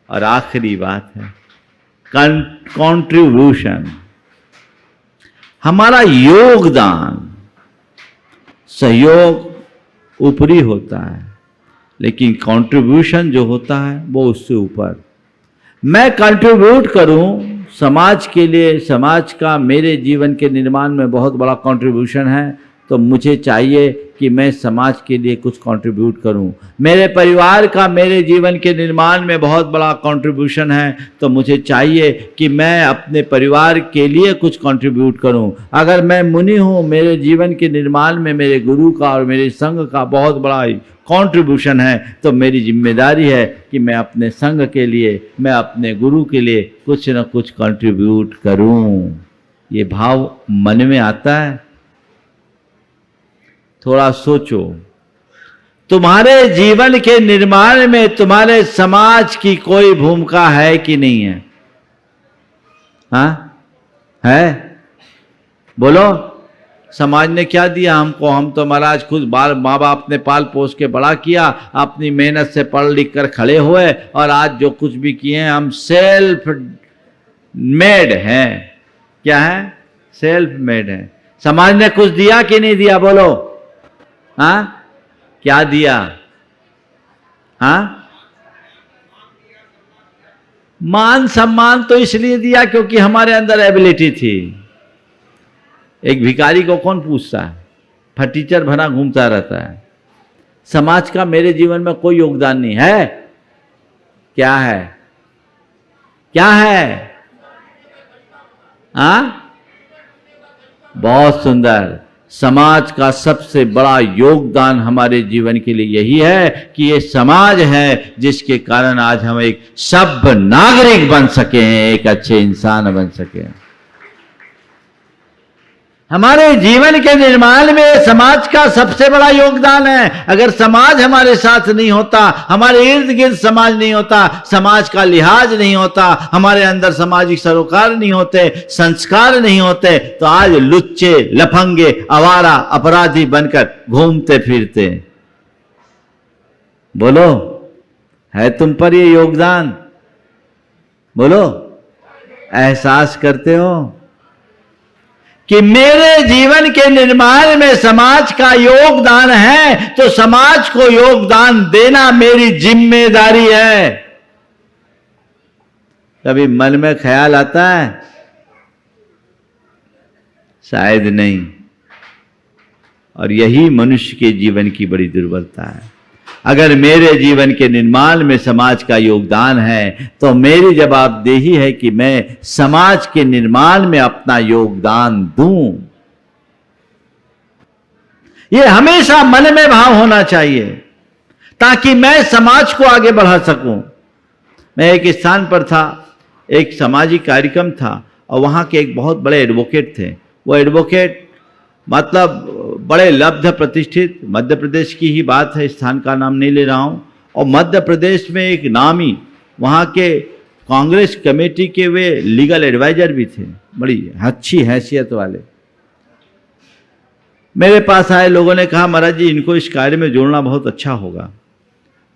और आखिरी बात है कंट्रीब्यूशन, हमारा योगदान। सहयोग ऊपरी होता है लेकिन कंट्रीब्यूशन जो होता है वो उससे ऊपर। मैं कंट्रीब्यूट करूं समाज के लिए, समाज का मेरे जीवन के निर्माण में बहुत बड़ा कंट्रीब्यूशन है, तो मुझे चाहिए कि मैं समाज के लिए कुछ कंट्रीब्यूट करूं। मेरे परिवार का मेरे जीवन के निर्माण में बहुत बड़ा कंट्रीब्यूशन है, तो मुझे चाहिए कि मैं अपने परिवार के लिए कुछ कंट्रीब्यूट करूं। अगर मैं मुनि हूं, मेरे जीवन के निर्माण में मेरे गुरु का और मेरे संघ का बहुत बड़ा कंट्रीब्यूशन है, तो मेरी जिम्मेदारी है कि मैं अपने संघ के लिए, मैं अपने गुरु के लिए कुछ न कुछ कंट्रीब्यूट करूं। ये भाव मन में आता है? थोड़ा सोचो, तुम्हारे जीवन के निर्माण में तुम्हारे समाज की कोई भूमिका है कि नहीं है? हाँ, है? बोलो, समाज ने क्या दिया हमको? हम तो महाराज खुद माँ बाप ने पाल पोस के बड़ा किया, अपनी मेहनत से पढ़ लिख कर खड़े हुए, और आज जो कुछ भी किए हैं हम सेल्फ मेड हैं। क्या है? सेल्फ मेड है। समाज ने कुछ दिया कि नहीं दिया? बोलो, हाँ, क्या दिया? हाँ, मान सम्मान तो इसलिए दिया क्योंकि हमारे अंदर एबिलिटी थी। एक भिखारी को कौन पूछता है? फटीचर भरा घूमता रहता है। समाज का मेरे जीवन में कोई योगदान नहीं है। क्या है? क्या है? हाँ, बहुत सुंदर। समाज का सबसे बड़ा योगदान हमारे जीवन के लिए यही है कि ये समाज है जिसके कारण आज हम एक सभ्य नागरिक बन सके हैं, एक अच्छे इंसान बन सके हैं। हमारे जीवन के निर्माण में समाज का सबसे बड़ा योगदान है। अगर समाज हमारे साथ नहीं होता, हमारे इर्द गिर्द समाज नहीं होता, समाज का लिहाज नहीं होता, हमारे अंदर सामाजिक सरोकार नहीं होते, संस्कार नहीं होते, तो आज लुच्चे, लफंगे, आवारा, अपराधी बनकर घूमते फिरते। बोलो, है तुम पर ये योगदान? बोलो, एहसास करते हो कि मेरे जीवन के निर्माण में समाज का योगदान है, तो समाज को योगदान देना मेरी जिम्मेदारी है। कभी मन में ख्याल आता है? शायद नहीं। और यही मनुष्य के जीवन की बड़ी दुर्बलता है। अगर मेरे जीवन के निर्माण में समाज का योगदान है, तो मेरी जवाबदेही है कि मैं समाज के निर्माण में अपना योगदान दूं। यह हमेशा मन में भाव होना चाहिए, ताकि मैं समाज को आगे बढ़ा सकूं। मैं एक स्थान पर था, एक सामाजिक कार्यक्रम था, और वहां के एक बहुत बड़े एडवोकेट थे। वो एडवोकेट मतलब बड़े लब्ध प्रतिष्ठित, मध्य प्रदेश की ही बात है, स्थान का नाम नहीं ले रहा हूं। और मध्य प्रदेश में एक नामी वहां के कांग्रेस कमेटी के वे लीगल एडवाइजर भी थे, बड़ी अच्छी हैसियत वाले। मेरे पास आए, लोगों ने कहा महाराज जी इनको इस कार्य में जोड़ना बहुत अच्छा होगा।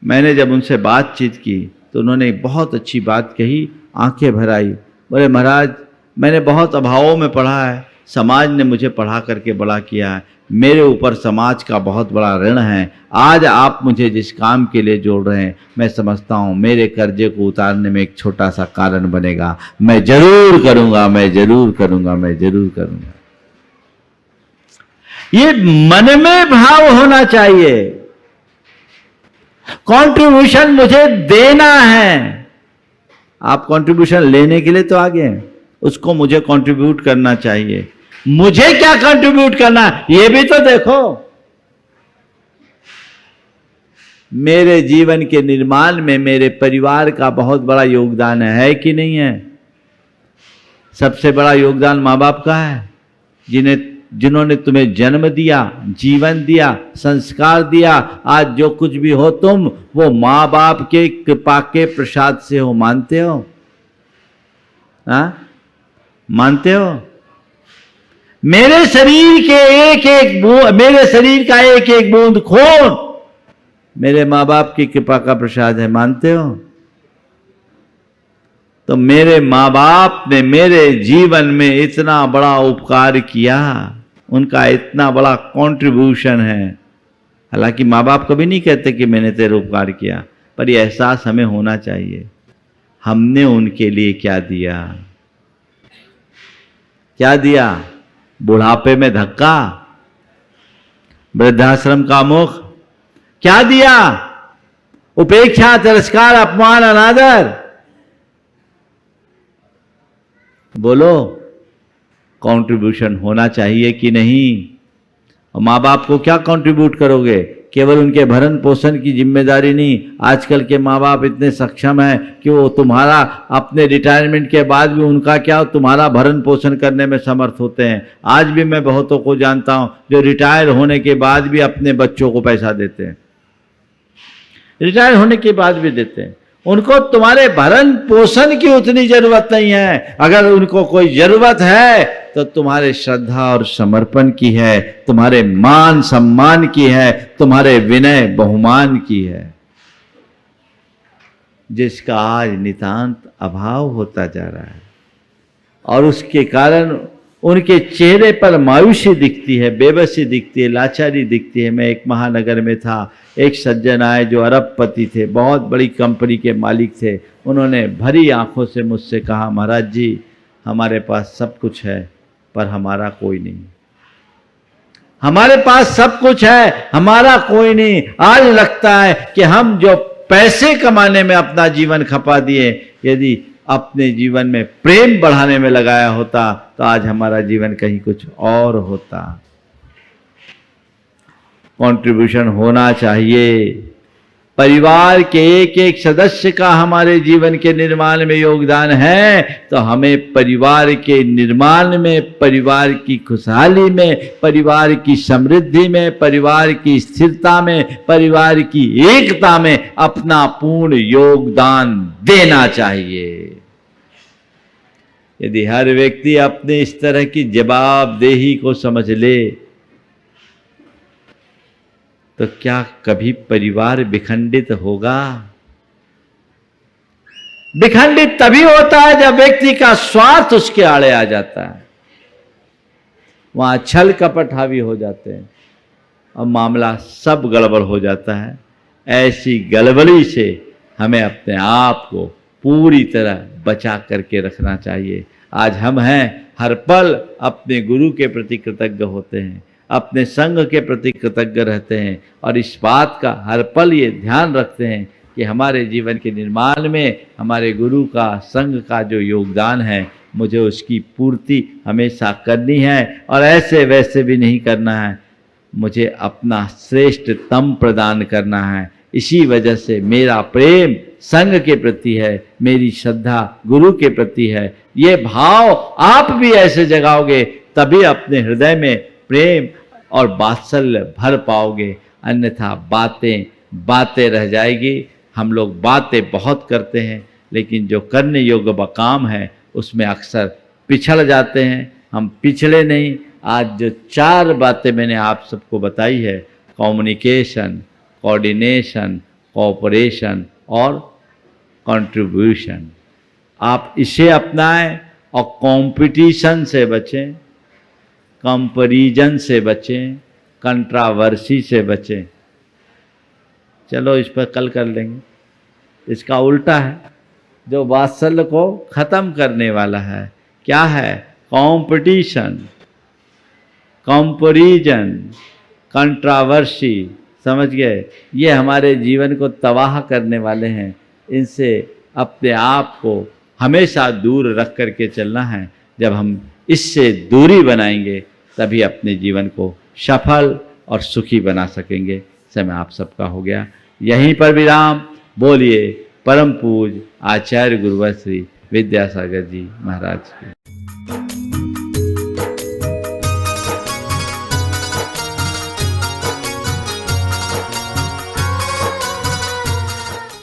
मैंने जब उनसे बातचीत की तो उन्होंने बहुत अच्छी बात कही, आंखें भर आई। बोले महाराज मैंने बहुत अभावों में पढ़ा है, समाज ने मुझे पढ़ा करके बड़ा किया है, मेरे ऊपर समाज का बहुत बड़ा ऋण है। आज आप मुझे जिस काम के लिए जोड़ रहे हैं, मैं समझता हूं मेरे कर्जे को उतारने में एक छोटा सा कारण बनेगा। मैं जरूर करूंगा, मैं जरूर करूंगा, मैं जरूर करूंगा। ये मन में भाव होना चाहिए। कंट्रीब्यूशन मुझे देना है। आप कंट्रीब्यूशन लेने के लिए तो आगे हैं, उसको मुझे कंट्रीब्यूट करना चाहिए। मुझे क्या कंट्रीब्यूट करना है ये भी तो देखो। मेरे जीवन के निर्माण में मेरे परिवार का बहुत बड़ा योगदान है कि नहीं है? सबसे बड़ा योगदान माँ बाप का है, जिन्होंने तुम्हें जन्म दिया, जीवन दिया, संस्कार दिया। आज जो कुछ भी हो तुम, वो माँ बाप के कृपा के प्रसाद से हो। मानते हो? हाँ, मानते हो? मेरे शरीर के मेरे शरीर का एक एक बूंद खून मेरे माँ बाप की कृपा का प्रसाद है। मानते हो? तो मेरे माँ बाप ने मेरे जीवन में इतना बड़ा उपकार किया, उनका इतना बड़ा कंट्रीब्यूशन है। हालांकि माँ बाप कभी नहीं कहते कि मैंने तेरे उपकार किया, पर यह एहसास हमें होना चाहिए हमने उनके लिए क्या दिया। क्या दिया? बुढ़ापे में धक्का, वृद्धाश्रम का मुख क्या दिया? उपेक्षा, तिरस्कार, अपमान, अनादर। बोलो, कंट्रीब्यूशन होना चाहिए कि नहीं? और माँ बाप को क्या कंट्रीब्यूट करोगे? केवल उनके भरण पोषण की जिम्मेदारी नहीं, आजकल के माँ बाप इतने सक्षम हैं कि वो तुम्हारा अपने रिटायरमेंट के बाद भी उनका क्या, तुम्हारा भरण पोषण करने में समर्थ होते हैं। आज भी मैं बहुतों को जानता हूँ जो रिटायर होने के बाद भी अपने बच्चों को पैसा देते हैं, रिटायर होने के बाद भी देते हैं। उनको तुम्हारे भरण पोषण की उतनी जरूरत नहीं है। अगर उनको कोई जरूरत है तो तुम्हारे श्रद्धा और समर्पण की है, तुम्हारे मान सम्मान की है, तुम्हारे विनय बहुमान की है, जिसका आज नितांत अभाव होता जा रहा है। और उसके कारण उनके चेहरे पर मायूसी दिखती है, बेबसी दिखती है, लाचारी दिखती है। मैं एक महानगर में था, एक सज्जन आए जो अरबपति थे, बहुत बड़ी कंपनी के मालिक थे। उन्होंने भरी आंखों से मुझसे कहा, महाराज जी, हमारे पास सब कुछ है पर हमारा कोई नहीं। हमारे पास सब कुछ है, हमारा कोई नहीं। आज लगता है कि हम जो पैसे कमाने में अपना जीवन खपा दिए, यदि अपने जीवन में प्रेम बढ़ाने में लगाया होता तो आज हमारा जीवन कहीं कुछ और होता। कंट्रीब्यूशन होना चाहिए। परिवार के एक एक सदस्य का हमारे जीवन के निर्माण में योगदान है, तो हमें परिवार के निर्माण में, परिवार की खुशहाली में, परिवार की समृद्धि में, परिवार की स्थिरता में, परिवार की एकता में अपना पूर्ण योगदान देना चाहिए। यदि हर व्यक्ति अपने इस तरह की जवाबदेही को समझ ले तो क्या कभी परिवार विखंडित होगा? विखंडित तभी होता है जब व्यक्ति का स्वार्थ उसके आड़े आ जाता है, वहां छल कपट हावी हो जाते हैं और मामला सब गड़बड़ हो जाता है। ऐसी गड़बड़ी से हमें अपने आप को पूरी तरह बचा करके रखना चाहिए। आज हम हैं, हर पल अपने गुरु के प्रति कृतज्ञ होते हैं, अपने संघ के प्रति कृतज्ञ रहते हैं और इस बात का हर पल ये ध्यान रखते हैं कि हमारे जीवन के निर्माण में हमारे गुरु का, संघ का जो योगदान है, मुझे उसकी पूर्ति हमेशा करनी है और ऐसे वैसे भी नहीं करना है, मुझे अपना श्रेष्ठतम प्रदान करना है। इसी वजह से मेरा प्रेम संघ के प्रति है, मेरी श्रद्धा गुरु के प्रति है। ये भाव आप भी ऐसे जगाओगे तभी अपने हृदय में प्रेम और वात्सल्य भर पाओगे, अन्यथा बातें बातें रह जाएगी। हम लोग बातें बहुत करते हैं लेकिन जो करने योग्य काम है उसमें अक्सर पिछड़ जाते हैं। हम पिछड़े नहीं। आज जो 4 बातें मैंने आप सबको बताई है, कम्युनिकेशन, कोऑर्डिनेशन, कोऑपरेशन और कंट्रीब्यूशन, आप इसे अपनाएं और कंपटीशन से बचें, कंपैरिजन से बचें, कंट्रावर्सी से बचें। चलो इस पर कल कर लेंगे। इसका उल्टा है, जो वात्सल्य को खत्म करने वाला है। क्या है? Competition, comparison, controversy. समझ गए? ये हमारे जीवन को तबाह करने वाले हैं। इनसे अपने आप को हमेशा दूर रख करके चलना है। जब हम इससे दूरी बनाएंगे तभी अपने जीवन को सफल और सुखी बना सकेंगे। समय आप सबका हो गया। यहीं पर विराम। बोलिए परम पूज्य आचार्य गुरुवर श्री विद्यासागर जी महाराज की।